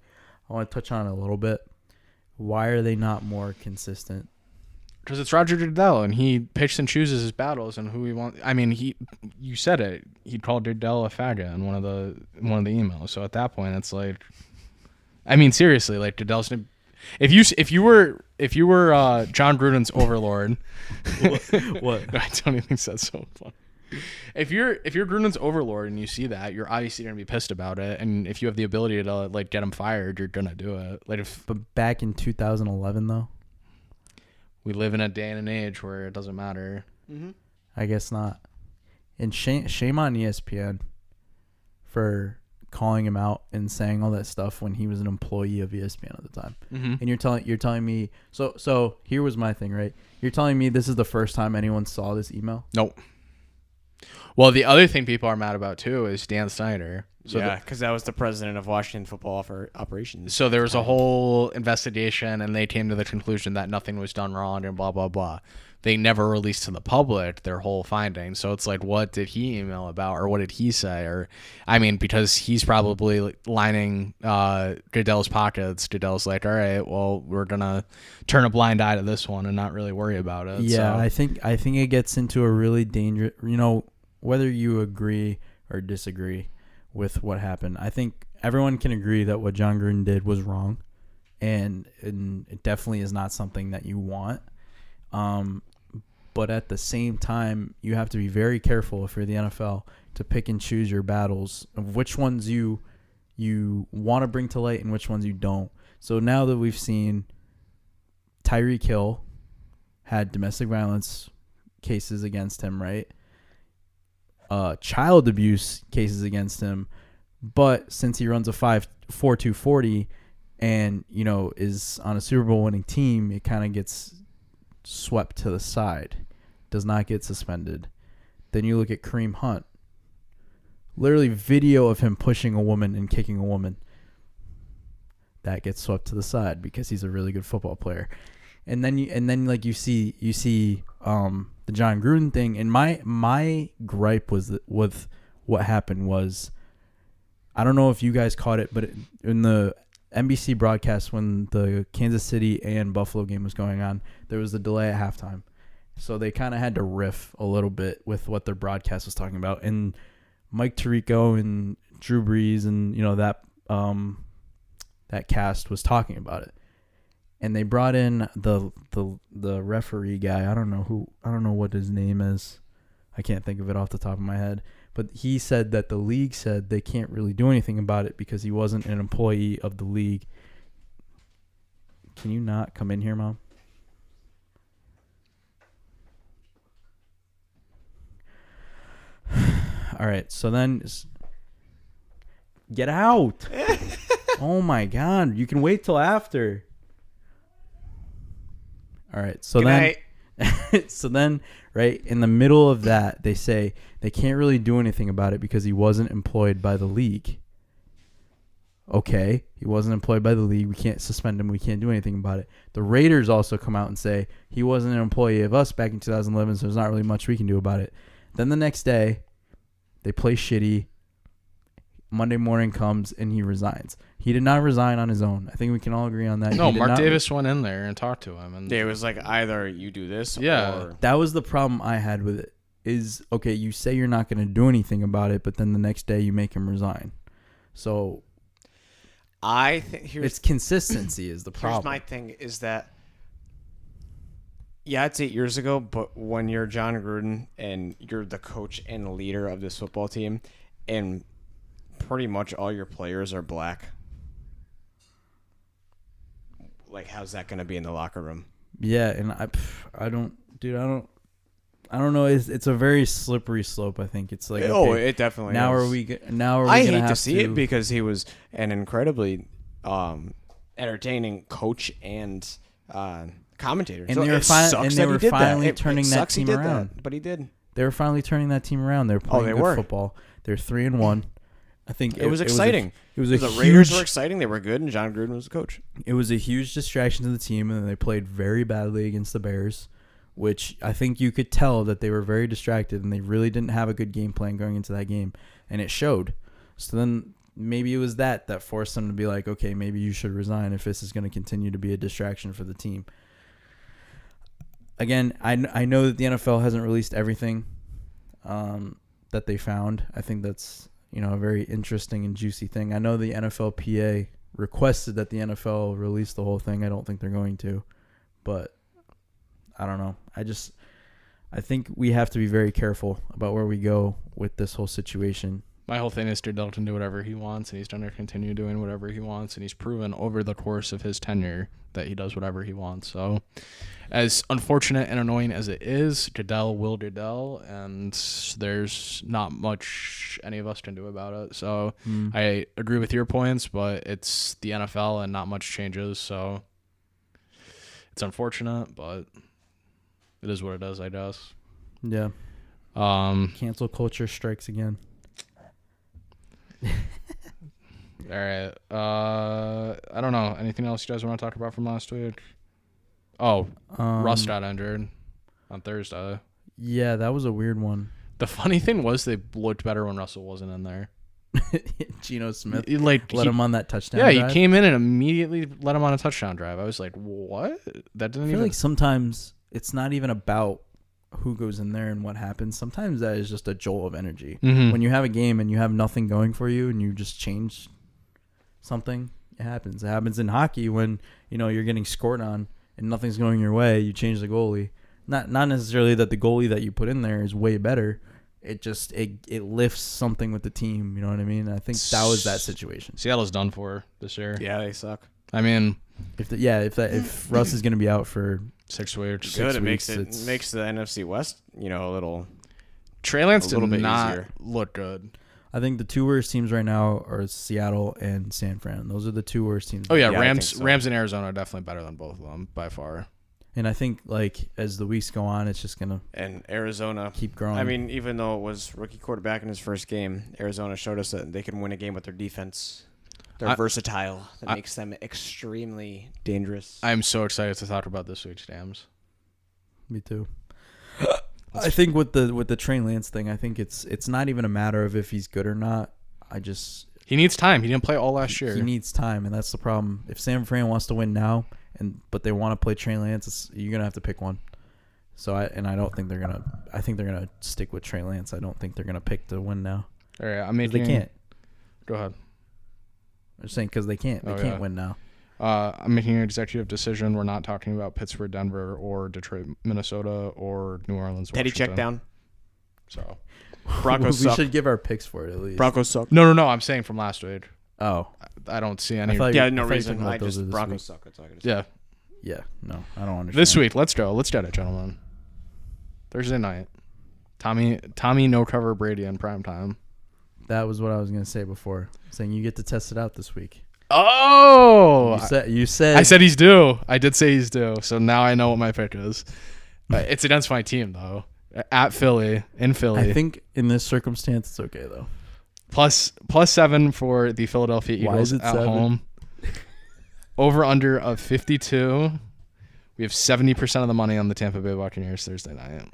I want to touch on it a little bit. Why are they not more consistent? Because it's Roger Goodell, and he picks and chooses his battles and who he wants. I mean, you said it. He called Goodell a faggot in one of the emails. So at that point, it's like, I mean, seriously, like Goodell's. If you were John Gruden's overlord, What? I don't even think that's so fun. If you're Gruden's overlord and you see that, you're obviously gonna be pissed about it. And if you have the ability to like get him fired, you're gonna do it. Like if But back in 2011, though, we live in a day and an age where it doesn't matter. I guess not. And shame on ESPN for calling him out and saying all that stuff when he was an employee of ESPN at the time. Mm-hmm. And you're telling me so here was my thing, right? You're telling me this is the first time anyone saw this email? Nope. Well, the other thing people are mad about too is Dan Snyder. So yeah, because that was the president of Washington Football for Operations. So there was a whole investigation, and they came to the conclusion that nothing was done wrong and blah, blah, blah. They never released to the public their whole findings. So it's like, what did he email about, or what did he say? Or, I mean, because he's probably lining Goodell's pockets. Goodell's like, all right, well, we're going to turn a blind eye to this one and not really worry about it. Yeah, so. I think it gets into a really dangerous, whether you agree or disagree with what happened. I think everyone can agree that what John Gruden did was wrong, and it definitely is not something that you want. But at the same time, you have to be very careful if you're the NFL to pick and choose your battles of which ones you want to bring to light and which ones you don't. So now that we've seen Tyreek Hill had domestic violence cases against him, right? Child abuse cases against him, but since he runs a 5.42 40 and is on a Super Bowl winning team, it kind of gets swept to the side, does not get suspended. Then you look at Kareem Hunt, literally video of him pushing a woman and kicking a woman, that gets swept to the side because he's a really good football player. And then you see the John Gruden thing, and my gripe with what happened was, I don't know if you guys caught it, but in the NBC broadcast when the Kansas City and Buffalo game was going on, there was a delay at halftime. So they kind of had to riff a little bit with what their broadcast was talking about. And Mike Tirico and Drew Brees and that cast was talking about it. And they brought in the referee guy. I don't know what his name is. I can't think of it off the top of my head. But he said that the league said they can't really do anything about it because he wasn't an employee of the league. Can you not come in here, Mom? All right, so then get out. Oh my God, you can wait till after. All right, so then right in the middle of that, they say they can't really do anything about it because he wasn't employed by the league. Okay, he wasn't employed by the league. We can't suspend him. We can't do anything about it. The Raiders also come out and say he wasn't an employee of us back in 2011, so there's not really much we can do about it. Then the next day, they play shitty. Monday morning comes and he resigns. He did not resign on his own. I think we can all agree on that. No, Mark Davis went in there and talked to him, and it was like either you do this, or that was the problem I had with it. Is okay, you say you're not going to do anything about it, but then the next day you make him resign. So I think it's consistency is the problem. Here's my thing: is that it's 8 years ago, but when you're John Gruden and you're the coach and leader of this football team, and pretty much all your players are black, like, how's that going to be in the locker room? Yeah, and I don't know. It's a very slippery slope. I think it's like, okay, it definitely. Now is. are we? I hate to see it because he was an incredibly entertaining coach and commentator. And so they were finally turning that team around. But he did. They were finally turning that team around. They were playing good football. They're 3-1. I think it was exciting. The Raiders were exciting. They were good, and John Gruden was the coach. It was a huge distraction to the team, and they played very badly against the Bears, which I think you could tell that they were very distracted, and they really didn't have a good game plan going into that game, and it showed. So then maybe it was that forced them to be like, okay, maybe you should resign if this is going to continue to be a distraction for the team. Again, I know that the NFL hasn't released everything that they found. I think that's a very interesting and juicy thing. I know the NFLPA requested that the NFL release the whole thing. I don't think they're going to, but I don't know. I think we have to be very careful about where we go with this whole situation. My whole thing is Goodell can do whatever he wants, and he's going to continue doing whatever he wants, and he's proven over the course of his tenure that he does whatever he wants. So, as unfortunate and annoying as it is, Goodell will Goodell, and there's not much any of us can do about it. So, I agree with your points, but it's the NFL, and not much changes. So, it's unfortunate, but it is what it is, I guess. Yeah. Cancel culture strikes again. All right. I don't know. Anything else you guys want to talk about from last week? Oh, Russ got injured on Thursday. Yeah, that was a weird one. The funny thing was they looked better when Russell wasn't in there. Geno Smith Let him on that touchdown. Yeah, drive. he came in and immediately let him on a touchdown drive. I was like, what? That didn't I feel even. like sometimes it's not even about who goes in there and what happens. Sometimes that is just a jolt of energy. Mhm. When you have a game and you have nothing going for you and you just change something, it happens. It happens in hockey when you're getting scored on and nothing's going your way. You change the goalie. Not necessarily that the goalie that you put in there is way better. It just it lifts something with the team. You know what I mean? I think that was that situation. Seattle's done for this year. Yeah, they suck. I mean, if Russ is going to be out for 6 weeks. Good. It weeks, makes the NFC West, a little. Trey Lance a did little bit not easier. look good. I think the two worst teams right now are Seattle and San Fran. Those are the two worst teams. Oh yeah, Yeah, I Rams think so. Rams and Arizona are definitely better than both of them by far. And I think as the weeks go on, it's just gonna And Arizona. keep growing. I mean, even though it was rookie quarterback in his first game, Arizona showed us that they can win a game with their defense. They're versatile. That makes them extremely dangerous. I'm so excited to talk about this week's Rams. Me too. I think with the Trey Lance thing, I think it's not even a matter of if he's good or not. He needs time. He didn't play all last year. He needs time, and that's the problem. If San Fran wants to win now, but they want to play Trey Lance, you're gonna have to pick one. So I don't think they're gonna. I think they're gonna stick with Trey Lance. I don't think they're gonna pick to win now. All right, They can't. Go ahead. I'm just saying because they can't. They can't win now. I'm making an executive decision. We're not talking about Pittsburgh, Denver, or Detroit, Minnesota, or New Orleans, Teddy Washington. check down. So Broncos we suck. should give our picks for it at least. Broncos suck. no. I'm saying from last week. Oh, I don't see any. I thought Yeah, I no thought you were reason. talking about I those just this Broncos week. suck. That's all I gotta say. Yeah, Yeah, no, I don't understand. this week. Let's go. Let's get it, gentlemen. Thursday night. Tommy no cover Brady in prime time. That was what I was gonna say before. Saying you get to test it out this week. Oh, You said I said he's due. I did say he's due. So now I know what my pick is. It's against my team though. At Philly, in Philly. I think in this circumstance it's okay though. plus 7 for the Philadelphia Why Eagles is it at 7? home. Over under of 52. We have 70% of the money on the Tampa Bay Buccaneers Thursday night.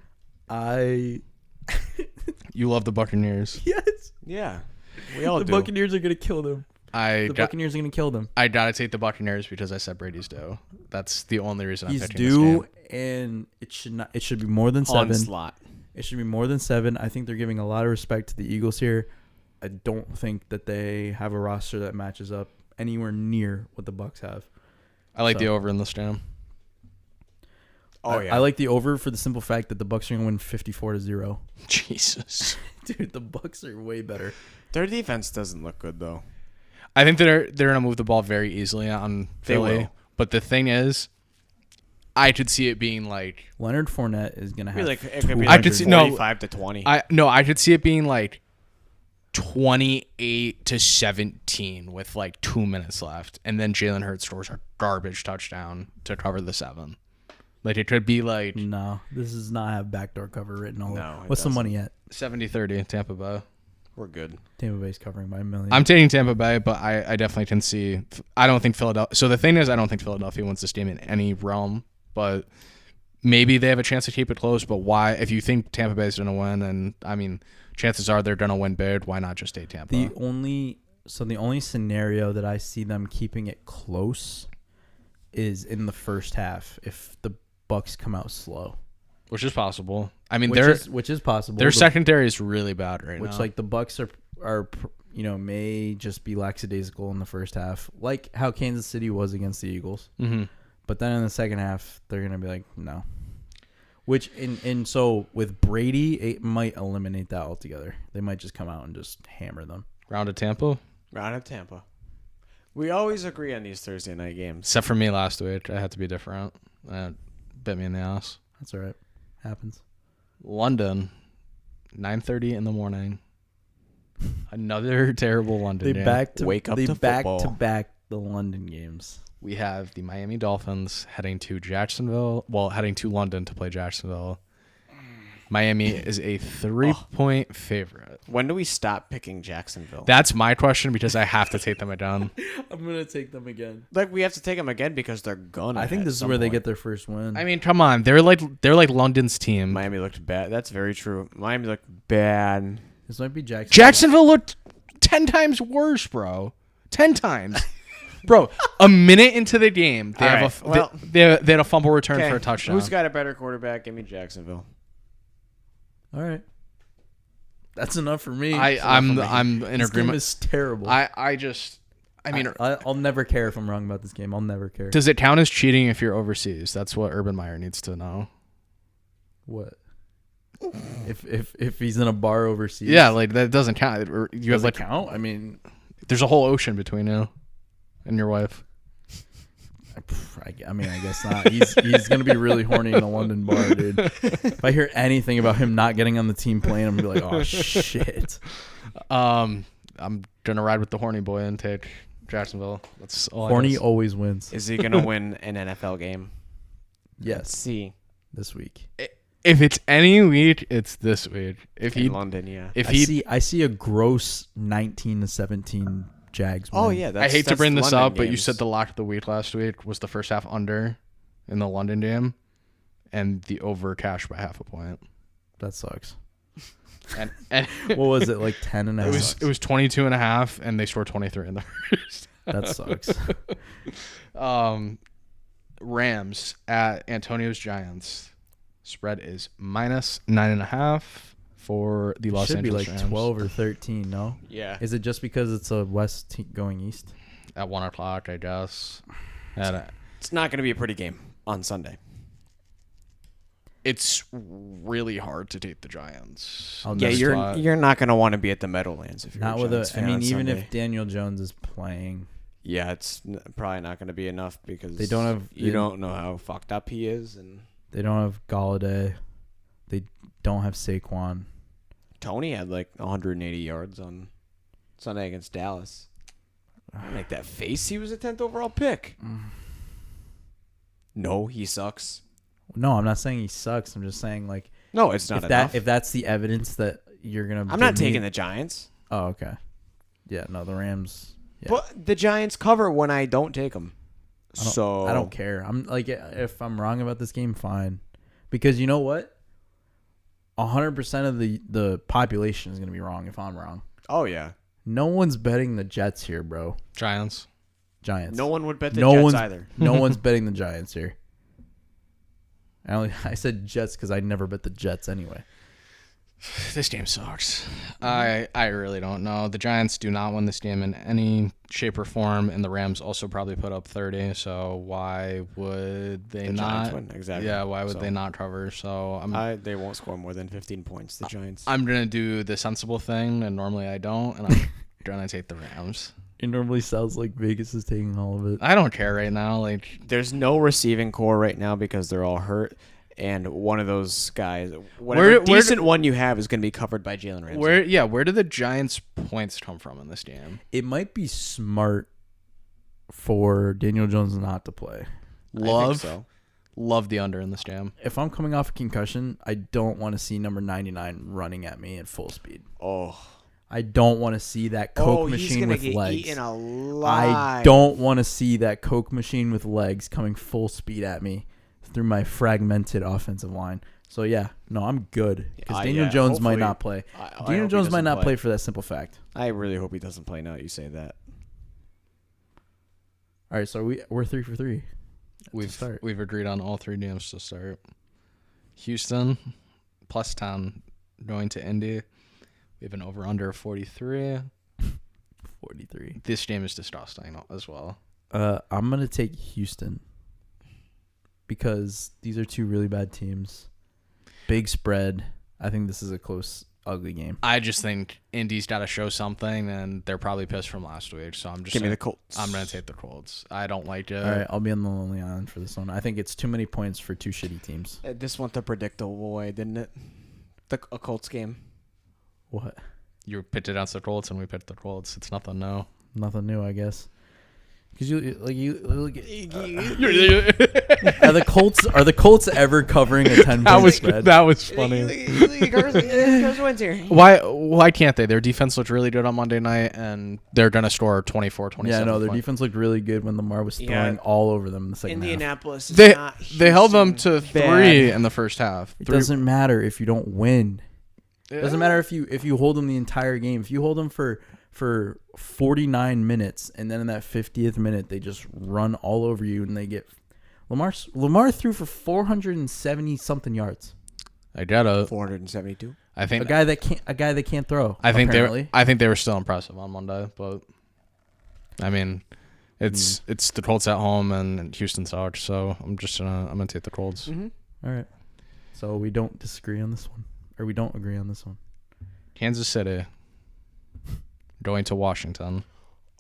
You love the Buccaneers. Yes. Yeah, we all The do. Buccaneers are gonna kill them. Buccaneers are gonna kill them. I gotta take the Buccaneers because I said Brady's due. That's the only reason I'm He's picking this due, game. and it should not. It should be more than 7. Onslaught. It should be more than 7. I think they're giving a lot of respect to the Eagles here. I don't think that they have a roster that matches up anywhere near what the Bucs have. I like the So- over in this game. Oh I yeah. like the over for the simple fact that the Bucs are gonna win 54-0. Jesus. Dude, the Bucs are way better. Their defense doesn't look good though. I think they're gonna move the ball very easily on They Philly. will. But the thing is, I could see it being like Leonard Fournette is gonna have. It could be I like could see- no. 45 to 20. I could see it being like 28-17 with like 2 minutes left, and then Jalen Hurts scores a garbage touchdown to cover the 7. Like it could be like No, this does not have backdoor cover written all No, over. it What's the doesn't. money at? 70-30 Tampa Bay. We're good. Tampa Bay's covering by a million. I'm taking Tampa Bay, but I definitely can see. I don't think Philadelphia. So the thing is, I don't think Philadelphia wins this game in any realm. But maybe they have a chance to keep it close. But why? If you think Tampa Bay's going to win, and I mean, chances are they're going to win big. Why not just take Tampa? The only scenario that I see them keeping it close is in the first half if the Bucs come out slow. Which is possible. I mean, Which is possible. their The- secondary is really bad right which now. like the Bucs are may just be lackadaisical in the first half, like how Kansas City was against the Eagles. Mm-hmm. But then in the second half, they're gonna be like, no. Which so with Brady, it might eliminate that altogether. They might just come out and just hammer them. Round of Tampa, Round of Tampa. We always agree on these Thursday night games. except for me last week. I had to be different. Bit me in the ass. That's all right. Happens. London, 9:30 in the morning. Another terrible London They game. back to Wake up they to back football. to back the London games. We have the Miami Dolphins heading to Jacksonville. Well, heading to London to play Jacksonville. Miami is a 3-point favorite. When do we stop picking Jacksonville? That's my question because I have to take them down. I'm gonna take them again. Like we have to take them again because they're gonna. I think at this is some where they point. get their first win. I mean, come on. They're like London's team. Miami looked bad. That's very true. Miami looked bad. This might be Jacksonville. Jacksonville looked 10 times worse, bro. 10 times. Bro, a minute into the game, they All have right, they had a fumble return Okay, for a touchdown. Who's got a better quarterback? Give me Jacksonville. All right. That's enough for me. I'm in This game agreement. is terrible. I mean, I'll never care if I'm wrong about this game. I'll never care. does it count as cheating if you're overseas? That's what Urban Meyer needs to know. What? If he's in a bar overseas? Yeah, like that doesn't count. You Does have it like count? I mean, there's a whole ocean between you and your wife. I mean, I guess not. He's gonna be really horny in a London bar, dude. If I hear anything about him not getting on the team plane, I'm gonna be like, oh shit. I'm gonna ride with the horny boy and take Jacksonville. That's all. Horny always wins. Is he gonna win an NFL game? Let's Yes, see. this week. If it's any week, it's this week. If In he London, yeah. if he I see a gross 19-17 Jags win. Oh yeah, I hate to bring this London up, but you games. said the lock of the week last week was the first half under in the London game, and the over cash by half a point. That sucks. And What was it, like 10 and a half? it was 22 and a half, and they scored 23 in the first. That sucks. Rams at Antonio's Giants. Spread is -9.5 for the Los Should be Angeles like Rams 12 or 13, no? Yeah. Is it just because it's a west going east? at 1 o'clock, I guess. It's not gonna be a pretty game on Sunday. It's really hard to take the Giants. I'll Yeah, never you're not gonna want to be at the Meadowlands if you're Not a with Giants a. I fan mean, on even Sunday. if Daniel Jones is playing, Yeah, it's probably not going to be enough because They don't have- You don't know how fucked up he is, and they don't have Galladay. They don't have Saquon. Tony had like 180 yards on Sunday against Dallas. Like that face, he was a 10th overall pick. No, he sucks. No, I'm not saying he sucks. I'm just saying like No, it's not if enough. if that's the evidence that you're gonna. I'm not give me- taking the Giants, Oh, okay. Yeah, no, the Rams. Yeah. but the Giants cover when I don't take them. So I don't care. I'm like, if I'm wrong about this game, fine, because you know what? 100% of the population is gonna be wrong if I'm wrong. Oh yeah, No one's betting the Jets here, bro. Giants. Giants. no one would bet the No Jets one's either. no one's betting the Giants here. I said Jets because I never bet the Jets anyway. This game sucks. I really don't know. The Giants do not win this game in any shape or form, and the Rams also probably put up 30. So why would they The not? Giants win, exactly. Yeah, why would So- they not cover? So They won't score more than 15 points. The Giants. I'm gonna do the sensible thing, and normally I don't, and I'm gonna take the Rams. It normally sounds like Vegas is taking all of it. I don't care right now. Like There's no receiving core right now because they're all hurt. And one of those guys, whatever decent one you have, is going to be covered by Jalen Ramsey. where do the Giants' points come from in this game? It might be smart for Daniel Jones not to play. Love the under in this game. If I'm coming off a concussion, I don't want to see number 99 running at me at full speed. Oh, I don't want to see that Coke he's machine gonna with get legs. eaten alive. I don't want to see that Coke machine with legs coming full speed at me through my fragmented offensive line. So yeah, no, I'm good because Daniel Jones might not play. Daniel Jones might not play for that simple fact. I really hope he doesn't play now that you say that. All right, so we're 3 for 3. We've agreed on all three games to start. Houston plus 10 going to Indy. We have an over under 43. 43. This game is disgusting as well. I'm gonna take Houston because these are two really bad teams. Big spread. I think this is a close, ugly game. I just think Indy's got to show something, and they're probably pissed from last week. So I'm just Give me the Colts. I'm gonna take the Colts. I don't like it. All right, I'll be on the lonely island for this one. I think it's too many points for two shitty teams. This went the predictable way, didn't it? A Colts game. What? You picked it against the Colts, and we picked the Colts. It's nothing new. Nothing new, I guess. Because you look at, are the Colts ever covering a 10-point spread? That was funny. wins here. Why can't they? Their defense looked really good on Monday night, and they're gonna score 24, 27. Yeah, no, their defense looked really good when Lamar was throwing all over them in the second half. Indianapolis is They not they held them to Houston 3 bad. in the first half. It 3. doesn't matter if you don't win. It doesn't matter if you hold them the entire game. If you hold them for 49 minutes and then in that 50th minute they just run all over you and they get Lamar threw for 470 something yards. I got a 472. I think A guy that can't throw. I think apparently. they were still impressive on Monday, but I mean, it's the Colts at home and Houston out, so I'm gonna take the Colts. Mm-hmm. All right. So we don't disagree on this one, or we don't agree on this one. Kansas City going to Washington.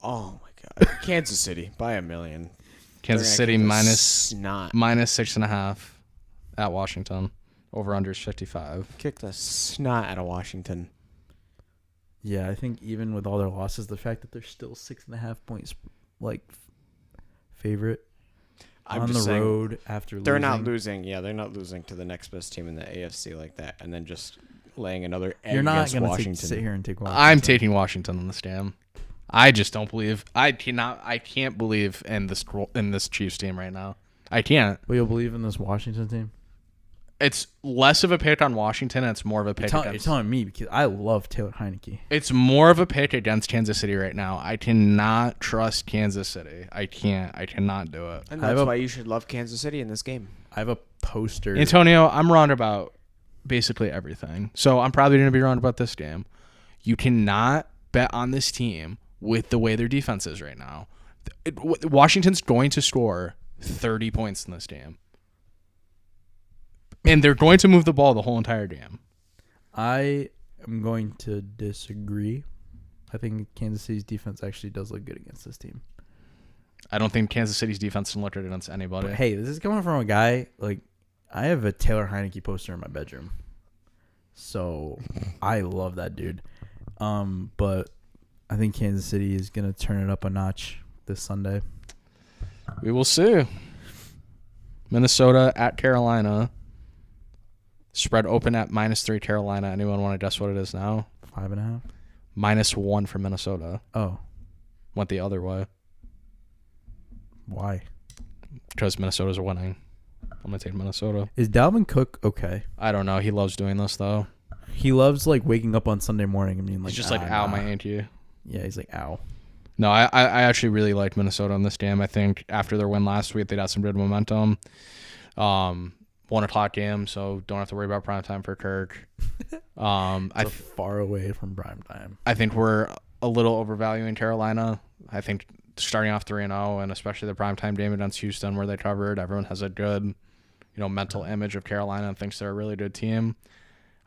Oh my God, Kansas City by 1,000,000. Kansas They're City gonna kick the minus snot. -6.5 at Washington. Over under is 55. Kick the snot out of Washington. Yeah, I think even with all their losses, the fact that they're still 6.5 points favorite I'm on the just saying, road after they're losing. not losing. Yeah, they're not losing to the next best team in the AFC like that, and then just laying another egg You're not against gonna Washington. sit here and take Washington. I'm taking Washington in this game. I just don't believe. I can't believe in this Chiefs team right now. I can't. But you'll believe in this Washington team? It's less of a pick on Washington, and it's more of a pick You're against. telling me because I love Taylor Heineke. It's more of a pick against Kansas City right now. I cannot trust Kansas City. I can't. I cannot do it. And I have that's a- why you should love Kansas City in this game. I have a poster. Antonio, I'm wrong about basically everything. So I'm probably going to be wrong about this game. You cannot bet on this team with the way their defense is right now. Washington's going to score 30 points in this game. And they're going to move the ball the whole entire game. I am going to disagree. I think Kansas City's defense actually does look good against this team. I don't think Kansas City's defense can look good against anybody. But hey, this is coming from a guy I have a Taylor Heineke poster in my bedroom. So I love that dude. But I think Kansas City is going to turn it up a notch this Sunday. We will see. Minnesota at Carolina. Spread open at -3 Carolina. Anyone want to guess what it is now? 5.5. -1 for Minnesota. Oh, Went the other way why? because Minnesota's winning. I'm going to take Minnesota. Is Dalvin Cook okay? I don't know. He loves doing this, though. He loves waking up on Sunday morning and being like, He's just ow, my auntie. Yeah, he's like, ow. No, I actually really like Minnesota in this game. I think after their win last week, they got some good momentum. 1:00 game, so don't have to worry about prime time for Kirk. It's far away from prime time. I think we're a little overvaluing Carolina. I think starting off 3-0, and especially the primetime game against Houston where they covered, everyone has a good, mental image of Carolina and thinks they're a really good team.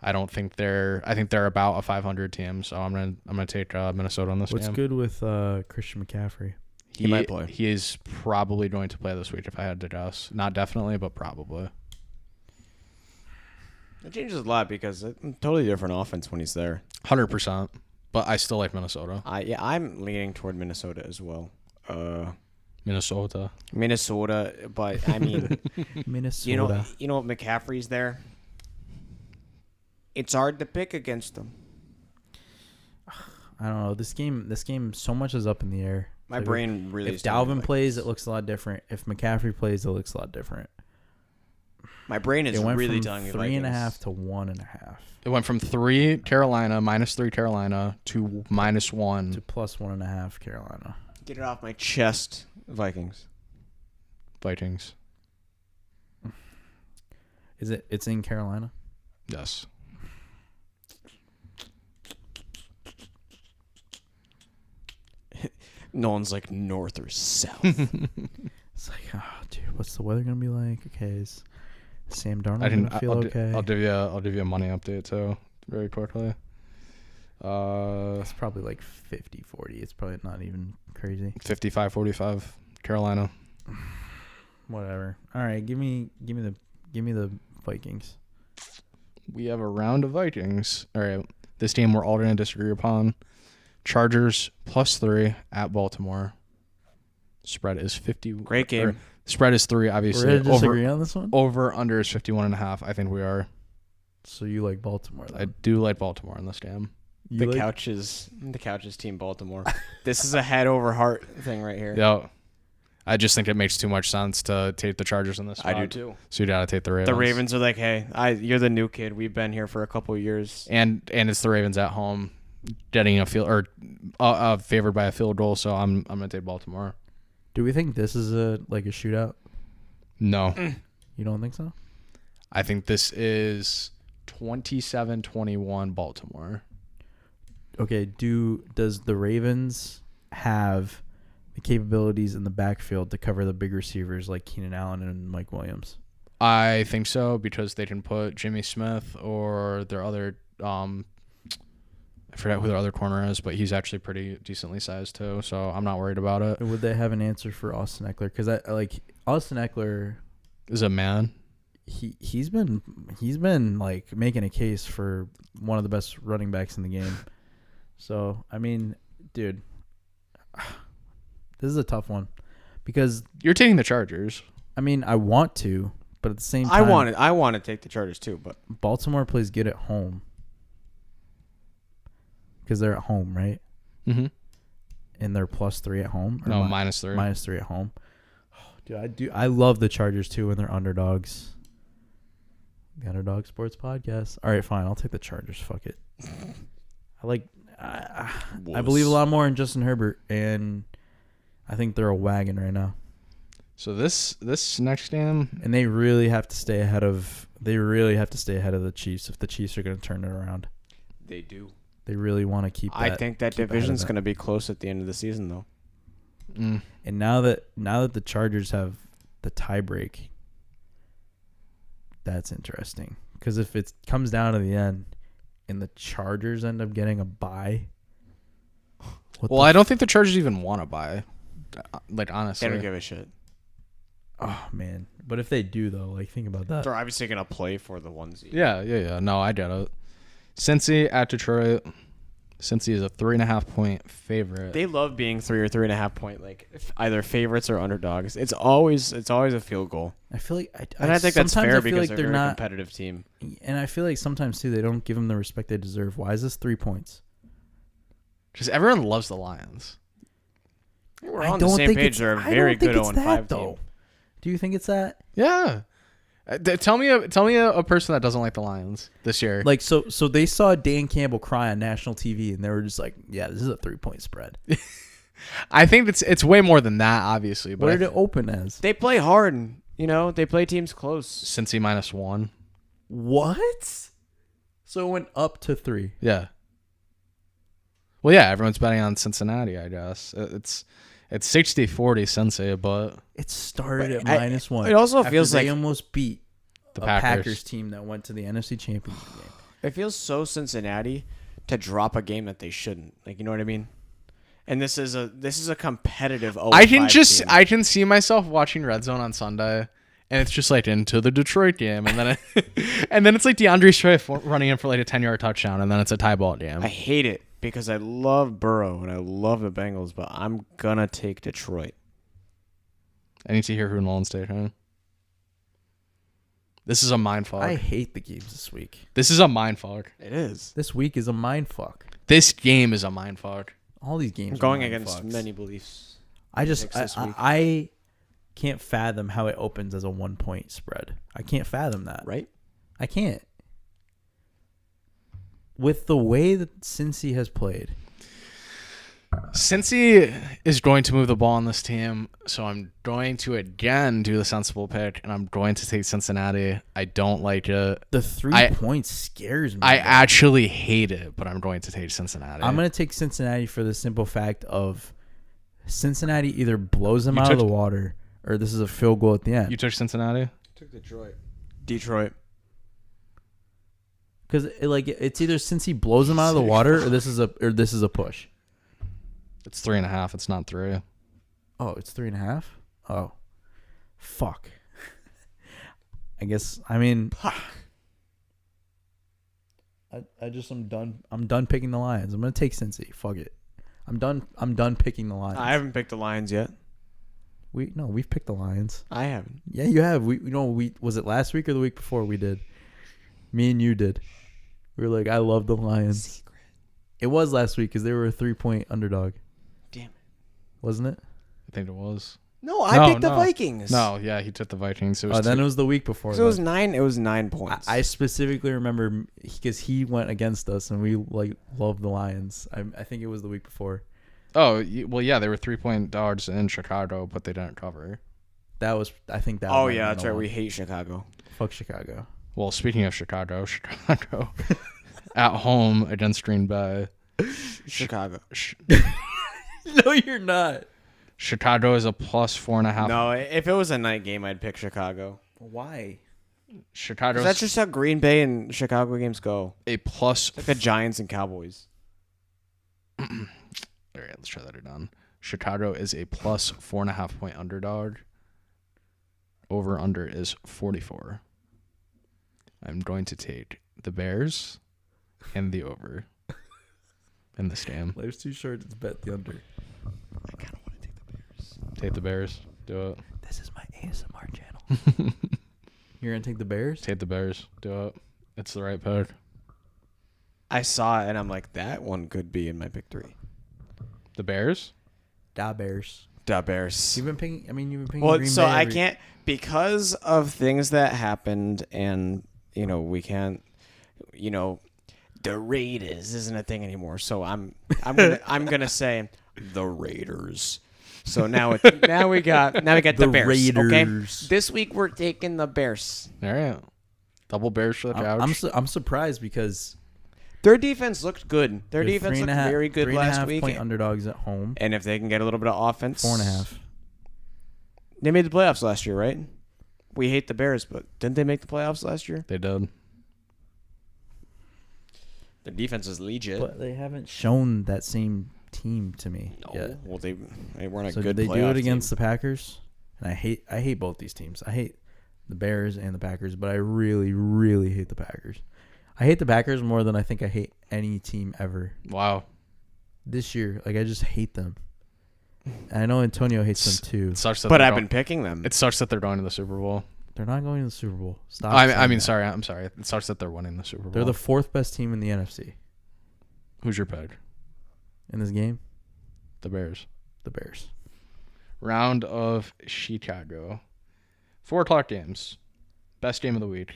I think they're about a 500 team, so I'm gonna take Minnesota on this game. What's good with Christian McCaffrey? He might play. He is probably going to play this week if I had to guess. Not definitely, but probably. It changes a lot because it's a totally different offense when he's there. 100%. But I still like Minnesota. I'm leaning toward Minnesota as well. Minnesota. But I mean, Minnesota. you know, McCaffrey's there. It's hard to pick against them. I don't know. This game, so much is up in the air. My brain really. If Dalvin plays, it looks a lot different. If McCaffrey plays, it looks a lot different. My brain is It went really from telling me 3.5 to 1.5 It went from -3 Carolina to -1 to +1.5 Carolina. Get it off my chest, Vikings. Vikings. It's in Carolina? Yes. No one's like north or south. It's like, oh, dude, what's the weather gonna be like? Okay, is Sam Darnold gonna feel okay? I'll give you a money update too, very quickly. It's probably like 50-40. It's probably not even crazy. 55-45 Carolina. Whatever. All right, give me the Vikings. We have a round of Vikings. All right, this game we're all going to disagree upon. Chargers +3 at Baltimore. Spread is 50. Great game. Spread is 3, obviously. We're gonna disagree on this one. Over under is 51.5. I think we are. So you like Baltimore? I Then. do like Baltimore in this game. You The like- couches team Baltimore. This is a head over heart thing right here. Yeah. I just think it makes too much sense to take the Chargers in this spot. I do too. So you got to take the Ravens. The Ravens are like, hey, you're the new kid. We've been here for a couple of years. And it's the Ravens at home getting a field or favored by a field goal, so I'm going to take Baltimore. Do we think this is a shootout? No. You don't think so? I think this is 27-21 Baltimore. Okay. Does the Ravens have the capabilities in the backfield to cover the big receivers like Keenan Allen and Mike Williams? I think so because they can put Jimmy Smith or their other I forget who their other corner is, but he's actually pretty decently sized too, so I'm not worried about it. And would they have an answer for Austin Eckler? Because Austin Eckler Is a man. he's been like making a case for one of the best running backs in the game. So I mean, dude, this is a tough one because You're taking the Chargers. I mean I want to, but at the same time, I want to take the Chargers too, but Baltimore plays good at home because they're at home, right? Mm-hmm. And they're +3 at home. Or No, -3. -3 at home. Dude, I love the Chargers too when they're underdogs. The Underdog Sports Podcast. All right, fine. I'll take the Chargers. Fuck it. I believe a lot more in Justin Herbert, and I think they're a wagon right now. So this next game, And they really have to stay ahead of the Chiefs if the Chiefs are going to turn it around. they do. They really want to keep. I think that keep ahead of division's that. going to be close at the end of the season, though. And now that the Chargers have the tie break, that's interesting. Because if it comes down to the end, and the Chargers end up getting a bye, well, I don't think the Chargers even want to buy. Like honestly, They don't give a shit. Oh man! But if they do though, like think about that. They're obviously going to play for the 1 seed. Yeah. No, I get it. Cincy at Detroit. Cincy is a 3.5 point favorite. They love being 3 or 3.5 point, like either favorites or underdogs. It's always a field goal. I feel like, And I think that's sometimes fair I feel because like they're a very not, competitive team. and I feel like sometimes too they don't give them the respect they deserve. Why is this 3 points? Because everyone loves the Lions. We're on the same page. They're a very good 0-5 team. Do you think it's that? Yeah. Tell me a person that doesn't like the Lions this year. Like so they saw Dan Campbell cry on national TV and they were just like, yeah, this is a 3 point spread. I think it's way more than that, obviously. But What did it open as? They play hard, and, they play teams close. Cincy -1. What? So it went up to 3. Yeah. Well, yeah, everyone's betting on Cincinnati, I guess. It's 60-40 Cincy, but It started at I- -1. it also after feels they like- almost beat the a Packers team that went to the NFC Championship game. It feels so Cincinnati to drop a game that they shouldn't. Like, you know what I mean? And this is a competitive 0-5 team. I can see myself watching Red Zone on Sunday, and it's just like into the Detroit game, and then and then it's like DeAndre Swift running in for like a 10-yard touchdown, and then it's a tie ball game. I hate it because I love Burrow and I love the Bengals, but I'm gonna take Detroit. I need to hear who Nolan's taking. This is a mindfuck. I hate the games this week. This is a mindfuck. It is. This week is a mindfuck. This game is a mindfuck. All these games I'm are going mindfucks. against many beliefs. I just picks this week. I can't fathom how it opens as a 1 point spread. I can't fathom that. Right? I can't. With the way that Cincy has played, Cincy is going to move the ball on this team, so I'm going to again do the sensible pick, and I'm going to take Cincinnati. I don't like it. the 3 points scares me. I actually hate it, but I'm going to take Cincinnati. I'm going to take Cincinnati for the simple fact of Cincinnati either blows them You out of the took- water or this is a field goal at the end. You took Cincinnati? Took Detroit. Detroit. Because it's either Cincy blows them out of the water or this is a push. It's 3.5. It's not 3. Oh, it's 3.5. Oh, fuck. I guess. I mean, I'm done. I'm done picking the Lions. I'm gonna take Cincy. Fuck it. I'm done. I'm done picking the Lions. I haven't picked the Lions yet. We've picked the Lions. I haven't. Yeah, you have. We was it last week or the week before we did? Me and you did. We were like, I love the Lions. Secret. It was last week because they were a 3-point underdog. Damn it. Wasn't it? I think it was. No, I picked the no. Vikings. No, yeah, he took the Vikings. It was Then it was the week before. So it was 9. It was 9 points. I specifically remember because he went against us and we loved the Lions. I think it was the week before. Oh, well, yeah, they were 3-point dogs in Chicago, but they didn't cover. I think that. Oh might yeah, have that's been right. the We one. hate Chicago. Fuck Chicago. Well, speaking of Chicago at home against Green Bay. Chicago. No, you're not. Chicago is a plus 4.5. No, if it was a night game, I'd pick Chicago. Why? Chicago. That's just how Green Bay and Chicago games go. a plus. It's like the Giants and Cowboys. All right, let's try that again. Chicago is a plus 4.5 point underdog. Over under is 44. I'm going to take the Bears and the over in this game. Life's too short to bet the under. I kind of want to take the Bears. Take the Bears. Do it. This is my ASMR channel. You're gonna take the Bears? Take the Bears. Do it. It's the right pick. I saw it and I'm like, that one could be in my pick 3. The Bears? Da Bears. Da Bears. You've been picking. You've been picking. Well, Green so Bay I every- can't because of things that happened, and we can't. The Raiders isn't a thing anymore. So I'm gonna say the Raiders. So now we got the Bears. Raiders. Okay, this week we're taking the Bears. All right. Double Bears for the couch. I'm surprised because Their defense looked good. Their they're defense looked very good last week. 3.5 point underdogs at home. And if they can get a little bit of offense, 4.5. They made the playoffs last year, right? We hate the Bears, but didn't they make the playoffs last year? They did. The defense is legit. But they haven't shown that same team to me No, yet. well they weren't a So good. did they do playoff it against team. the Packers? And I hate both these teams. I hate the Bears and the Packers, but I really, really hate the Packers. I hate the Packers more than I think I hate any team ever. Wow. This year, I just hate them. And I know Antonio hates them too. It sucks that But they're I've going- been picking them. It sucks that they're going to the Super Bowl. They're not going to the Super Bowl. Stop. I saying mean, that. sorry. I'm sorry. It sucks that they're winning the Super Bowl. They're the 4th best team in the NFC Who's your pick? in this game. The Bears. The Bears. Round of Chicago. 4 o'clock games. Best game of the week.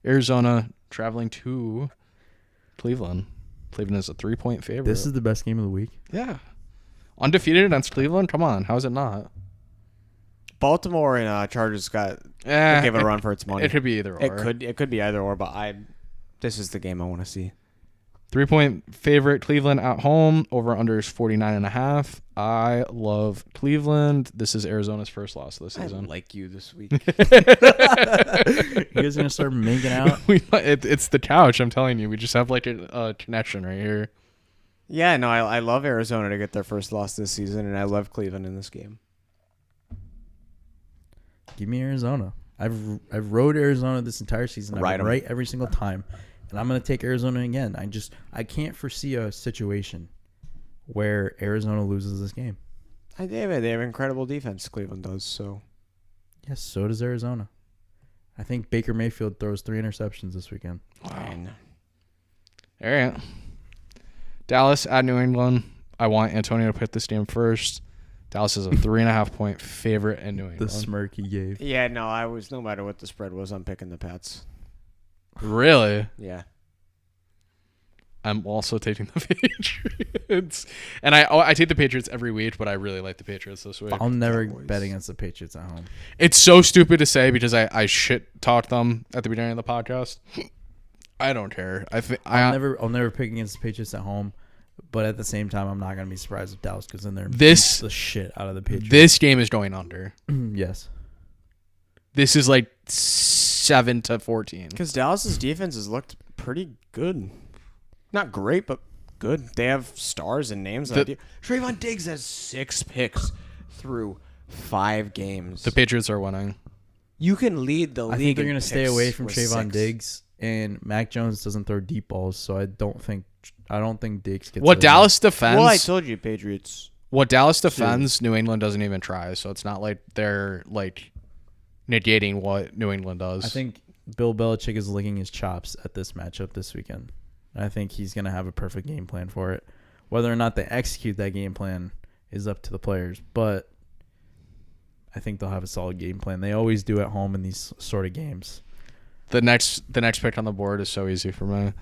Arizona traveling to Cleveland. Cleveland is a 3-point favorite. This is the best game of the week. Yeah. Undefeated against Cleveland? Come on. How is it not? Baltimore and Chargers got Eh, give it a run for its money. It could be either or. It could be either or, but this is the game I want to see. 3-point favorite Cleveland at home. Over under is 49.5. I love Cleveland. This is Arizona's first loss this I season. like you this week. You guys gonna start making out? It's the couch, I'm telling you. We just have like a connection right here. Yeah, no, I love Arizona to get their first loss this season, and I love Cleveland in this game. Give me Arizona. I've rode Arizona this entire season. Ride I'm 'em. right every single time, and I'm gonna take Arizona again. I can't foresee a situation where Arizona loses this game. They have incredible defense. Cleveland does so. Yes, so does Arizona. I think Baker Mayfield throws 3 interceptions this weekend. Fine. All right. Dallas at New England. I want Antonio to pick this game first. Dallas is a 3.5 point favorite in New The England. smirk he gave. Yeah, no, no matter what the spread was, I'm picking the Pats. Really? Yeah. I'm also taking the Patriots. And I take the Patriots every week, but I really like the Patriots this week. I'll never Cowboys. bet against the Patriots at home. It's so stupid to say because I shit talked them at the beginning of the podcast. I don't care. I'll never pick against the Patriots at home, but at the same time, I'm not gonna be surprised if Dallas goes in there and beats the shit out of the Patriots. This game is going under. Yes. This is like 7-14. Because Dallas's defense has looked pretty good. Not great, but good. They have stars and names. Trayvon Diggs has 6 picks through 5 games. The Patriots are winning. You can lead the league. I think they're in gonna stay picks away from with Trayvon 6. Diggs, and Mac Jones doesn't throw deep balls, so I don't think Diggs gets. What it. Dallas defends? Well, I told you, Patriots. What Dallas defends, New England doesn't even try. So it's not like they're like negating what New England does. I think Bill Belichick is licking his chops at this matchup this weekend. I think he's going to have a perfect game plan for it. Whether or not they execute that game plan is up to the players, but I think they'll have a solid game plan. They always do at home in these sort of games. The next pick on the board is so easy for me.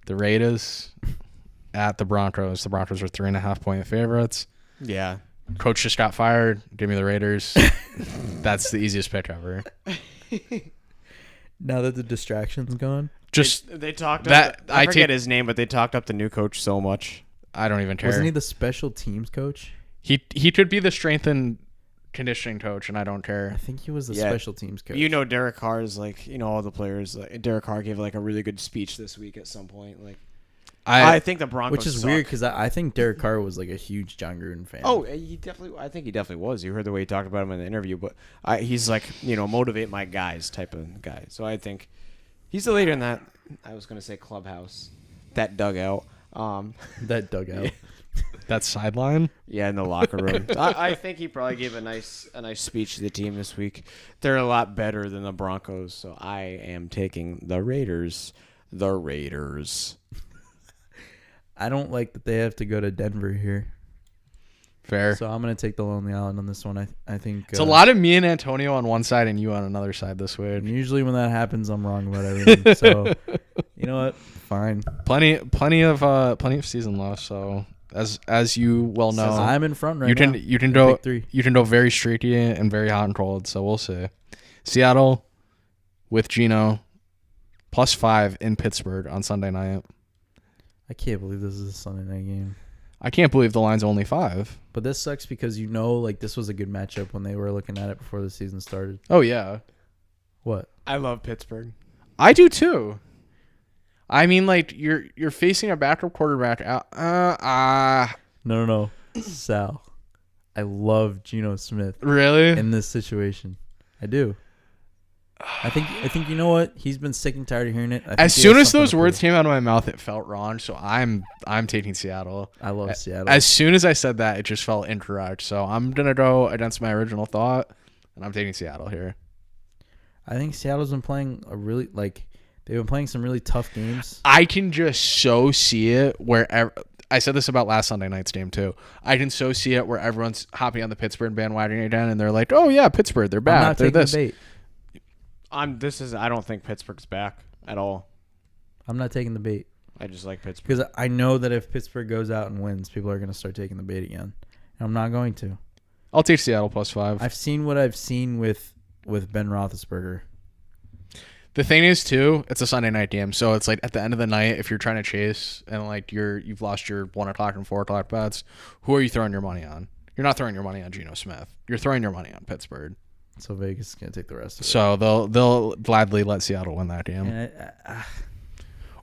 The Raiders at the Broncos. The Broncos are 3.5-point favorites. Yeah. Coach just got fired. Give me the Raiders. That's the easiest pick ever. Now that the distraction's gone, Just they talked that up, I forget his name, but they talked up the new coach so much. I don't even care. wasn't he the special teams coach? He could be the strength and conditioning coach, and I don't I care. think he was the Yeah. special teams coach. You know, Derek Carr is like, all the players. Like, Derek Carr gave like a really good speech this week at some point. Like, I think the Broncos, which is suck. weird because I think Derek Carr was like a huge John Gruden fan. Oh, I think he definitely was. You heard the way he talked about him in the interview, but he's like, motivate my guys type of guy. So I think he's the leader in that. I was gonna say clubhouse, that dugout. That dugout. That sideline. Yeah, in the locker room. I think he probably gave a nice speech to the team this week. They're a lot better than the Broncos, so I am taking the Raiders. The Raiders. I don't like that they have to go to Denver here, Fair. so I'm gonna take the Lonely Island on this one. I think It's a lot of me and Antonio on one side and you on another side this week. And usually when that happens, I'm wrong about everything. So you know what? Fine. Plenty of season left. So as you well know, I'm in front right you now. can go Pick 3. you can go very streaky and very hot and cold. So we'll see. Seattle with Geno +5 in Pittsburgh on Sunday night. I can't believe this is a Sunday night game. I can't believe the line's only 5. But this sucks because like this was a good matchup when they were looking at it before the season started. Oh yeah, What? I love Pittsburgh. I do too. I mean, like you're facing a backup quarterback. No. Sal. I love Geno Smith Really? in this situation. I do. I think you know what? He's been sick and tired of hearing it. I think As he soon has as something those to words prove. came out of my mouth, it felt wrong. So I'm taking Seattle. I love Seattle. As soon as I said that, it just felt incorrect. So I'm gonna go against my original thought, and I'm taking Seattle here. I think Seattle's been playing they've been playing some really tough games. I can just so see it wherever. I said this about last Sunday night's game too. I can so see it where everyone's hopping on the Pittsburgh bandwagon again, and they're like, "Oh yeah, Pittsburgh, they're I'm bad. not They're taking this." the bait. I don't think Pittsburgh's back at all. I'm not taking the bait. I just like Pittsburgh. Because I know that if Pittsburgh goes out and wins, people are going to start taking the bait again. And I'm not going to. I'll take Seattle +5. I've seen what I've seen with Ben Roethlisberger. The thing is too, it's a Sunday night game, so it's like at the end of the night, if you're trying to chase and like you've lost your 1 o'clock and 4 o'clock bets, who are you throwing your money on? You're not throwing your money on Geno Smith. You're throwing your money on Pittsburgh. So Vegas is going to take the rest of it. So they'll gladly let Seattle win that game. And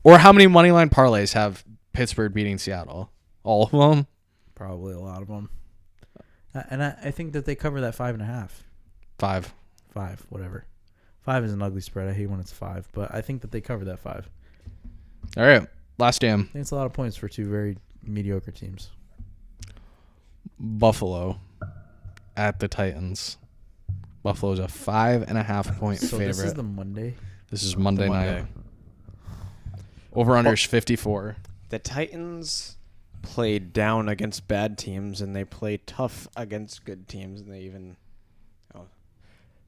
Or how many money line parlays have Pittsburgh beating Seattle? All of them? probably a lot of them. And I think that they cover that 5.5. 5. 5, whatever. 5 is an ugly spread. I hate when it's 5. But I think that they cover that 5. All right. Last game. I think it's a lot of points for 2 very mediocre teams. Buffalo at the Titans. Buffalo's a 5.5-point So favorite. this is the Monday. This is Monday night. Over under is 54. The Titans play down against bad teams, and they play tough against good teams, and they even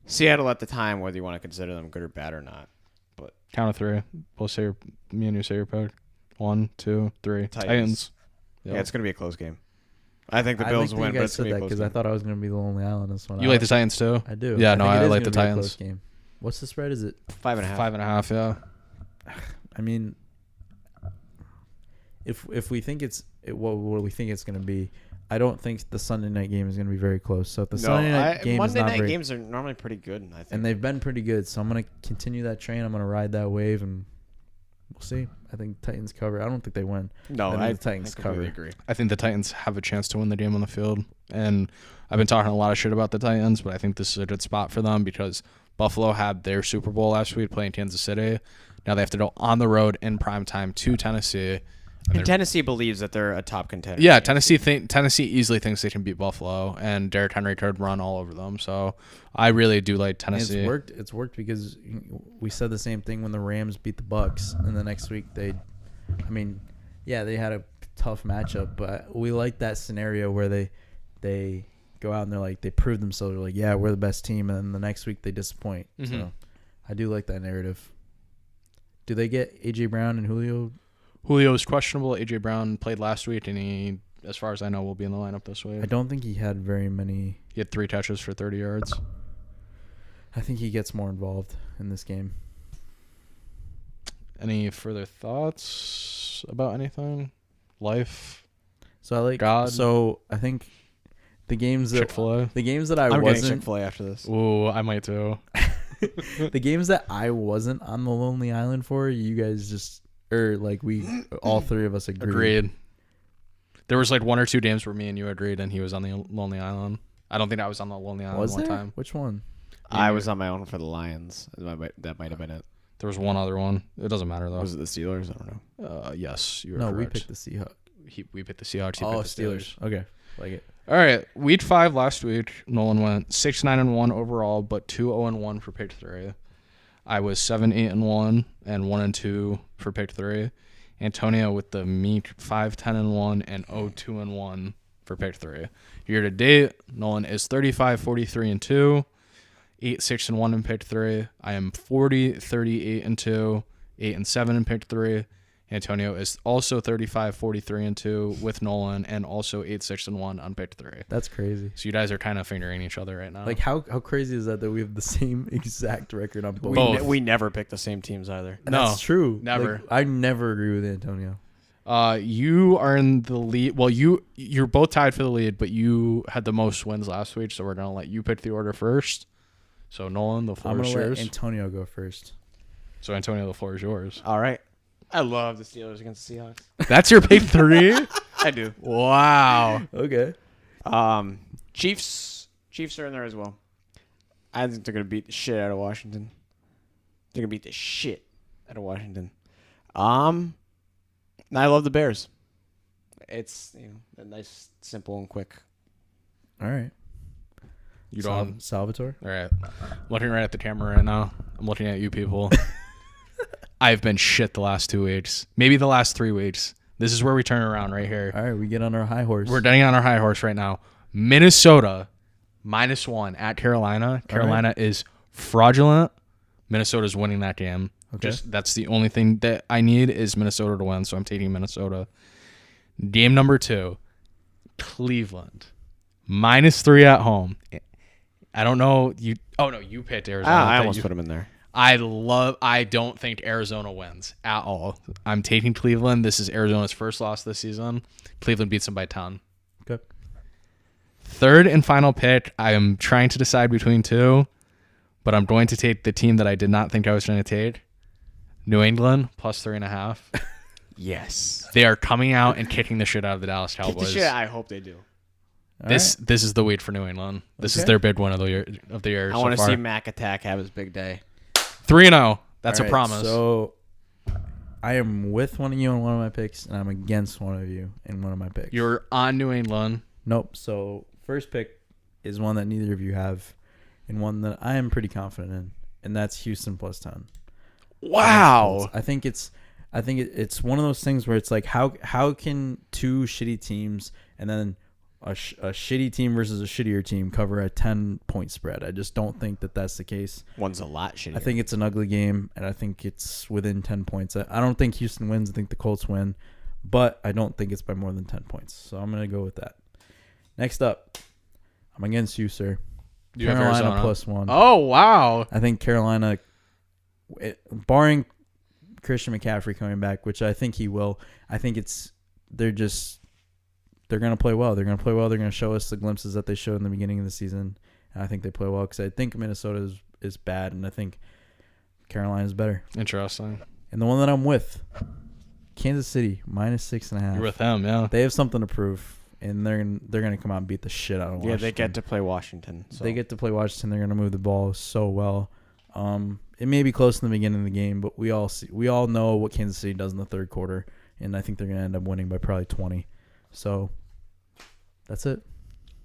Seattle at the time, whether you want to consider them good or bad or not. But Count of 3. We'll say me and you say your pick. 1, 2, 3. Titans. Yep. Yeah, it's going to be a close game. I think the Bills win, but it's going to be a close because game. I thought I was going to be the Lonely Island this one. You like the Titans too? I do. Yeah, no, think it I is like the gonna be a Titans. close game. What's the spread? Is it 5.5. 5.5, yeah. I mean, if we think what we think it's going to be, I don't think the Sunday night game is going to be very close. So if the Sunday night game Monday is not night very, games are normally pretty good, I think. and they've been pretty good, so I'm going to continue that train. I'm going to ride that wave, and we'll see. I think Titans cover. I don't think they win. No, I I think the Titans completely cover. agree. I think the Titans have a chance to win the game on the field. And I've been talking a lot of shit about the Titans, but I think this is a good spot for them because Buffalo had their Super Bowl last week playing Kansas City. Now they have to go on the road in prime time to Tennessee And Tennessee believes that they're a top contender. Yeah, Tennessee easily thinks they can beat Buffalo, and Derrick Henry could run all over them. So I really do like And Tennessee. it's worked because we said the same thing when the Rams beat the Bucks, and the next week they had a tough matchup, but we like that scenario where they go out and they prove themselves. They're like, yeah, we're the best team, and then the next week they disappoint. Mm-hmm. So I do like that narrative. Do they get AJ Brown and Julio? Julio is questionable. AJ Brown played last week, and he, as far as I know, will be in the lineup this week. I don't think he had very many. He had 3 touches for 30 yards. I think he gets more involved in this game. Any further thoughts about anything? Life? So I like God. So I think the games that Chick-fil-A? the games that I I'm getting wasn't Chick-fil-A after this. Ooh, I might too. the games that I wasn't on the Lonely Island for, you guys just all three of us agreed. There was 1 or 2 games where me and you agreed, and he was on the Lonely Island. I don't think I was on the Lonely Island Was one there? time. Which one? I was on my own for the Lions. That might have been it. There was one other one. It doesn't matter though. Was it the Steelers? I don't know. Yes, you were No, correct. we picked the Seahawks. We picked the Seahawks. He Oh, picked the Steelers. Okay, like it. All right, week 5 last week, Nolan went 6-9-1 overall, but 2-0-1 for pick 3. I was 7-8-1 and 1-2 for pick 3. Antonio with the meek 5-10-1 and 0-2-1 for pick 3. Year to date, Nolan is 35-43-2, 8-6-1 in pick 3. I am 40-38-2, 8-7 in pick 3. Antonio is also 35-43-2 with Nolan, and also 8-6-1 on pick 3. That's crazy. So you guys are kind of fingering each other right now. Like how crazy is that we have the same exact record on both? We never pick the same teams either. No, That's true. never. I never agree with Antonio. You are in the lead. Well, you're both tied for the lead, but you had the most wins last week, so we're gonna let you pick the order first. So Nolan, the floor I'm is gonna let yours. Antonio go first. So Antonio, the floor is yours. All right. I love the Steelers against the Seahawks. That's your pick 3. I do. Wow. Okay. Chiefs are in there as well. I think they're gonna beat the shit out of Washington. They're gonna beat the shit out of Washington. And I love the Bears. It's a nice, simple, and quick. All right. You don't. Salvatore. All right. I'm looking right at the camera right now. I'm looking at you people. I've been shit the last 2 weeks, maybe the last 3 weeks. This is where we turn around right here. All right, we get on our high horse. We're getting on our high horse right now. Minnesota -1 at Carolina. Carolina is fraudulent. Minnesota's winning that game. Okay. That's the only thing that I need is Minnesota to win, so I'm taking Minnesota. Game number 2, Cleveland -3 at home. I don't know you. Oh no, you picked Arizona. I almost put them in there. I don't think Arizona wins at all. I'm taking Cleveland. This is Arizona's first loss this season. Cleveland beats them by 10. Okay. Third and final pick, I am trying to decide between 2, but I'm going to take the team that I did not think I was going to take. New England +3.5. Yes. They are coming out and kicking the shit out of the Dallas Cowboys. Kick the shit. I hope they do. This is the week for New England. This is Okay. their big win of the year. I want to see Mac Attack have his big day. 3-0. That's All a right, promise. So I am with one of you on one of my picks, and I'm against one of you in one of my picks. You're on New England. Nope. So first pick is one that neither of you have, and one that I am pretty confident in, and that's Houston +10. Wow. I think it's one of those things where it's like how can 2 shitty teams and then a shitty team versus a shittier team cover a 10-point spread? I just don't think that that's the case. One's a lot shittier. I think it's an ugly game, and I think it's within 10 points. I don't think Houston wins. I think the Colts win, but I don't think it's by more than 10 points. So I'm going to go with that. Next up, I'm against you, sir. You have Carolina Arizona. +1. Oh, wow. I think Carolina, barring Christian McCaffrey coming back, which I think he will, I think they're going to play well. They're going to play well. They're going to show us the glimpses that they showed in the beginning of the season. And I think they play well because I think Minnesota is bad, and I think Carolina is better. Interesting. And the one that I'm with, Kansas City, -6.5. You're with them, yeah. They have something to prove, and they're gonna come out and beat the shit out of Washington. Yeah, they get to play Washington. So. They get to play Washington. They're gonna move the ball so well. It may be close in the beginning of the game, but we all know what Kansas City does in the third quarter, and I think they're gonna end up winning by probably 20. So that's it.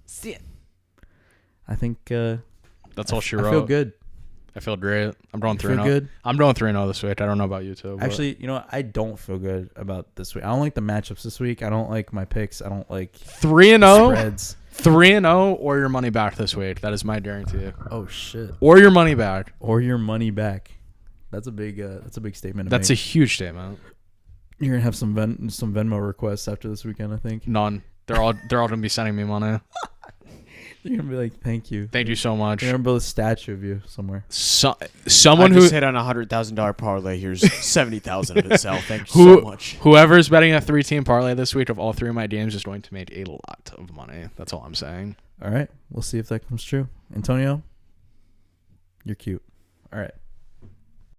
See it. I think That's all she I wrote. feel good. I feel great. I'm going You feel 3-0. good? I'm going 3-0 this week. I don't know about you two. But Actually, you know what? I don't feel good about this week. I don't like the matchups this week. I don't like my picks. I don't like 3-0, spreads. 3-0, or your money back this week. That is my guarantee. Oh shit! Or your money back. Or your money back. That's a big statement. That's a huge statement. You're gonna have some Venmo requests after this weekend. I think None. They're all gonna be sending me money. you're gonna be like, "Thank you." Thank you so much. You're gonna build a statue of you somewhere. Someone I who just hit on $100,000 parlay. Here's 70,000 of it. Sell. Thank you so much. Whoever's betting a 3-team parlay this week of all 3 of my games is going to make a lot of money. That's all I'm saying. All right, we'll see if that comes true. Antonio, you're cute. All right.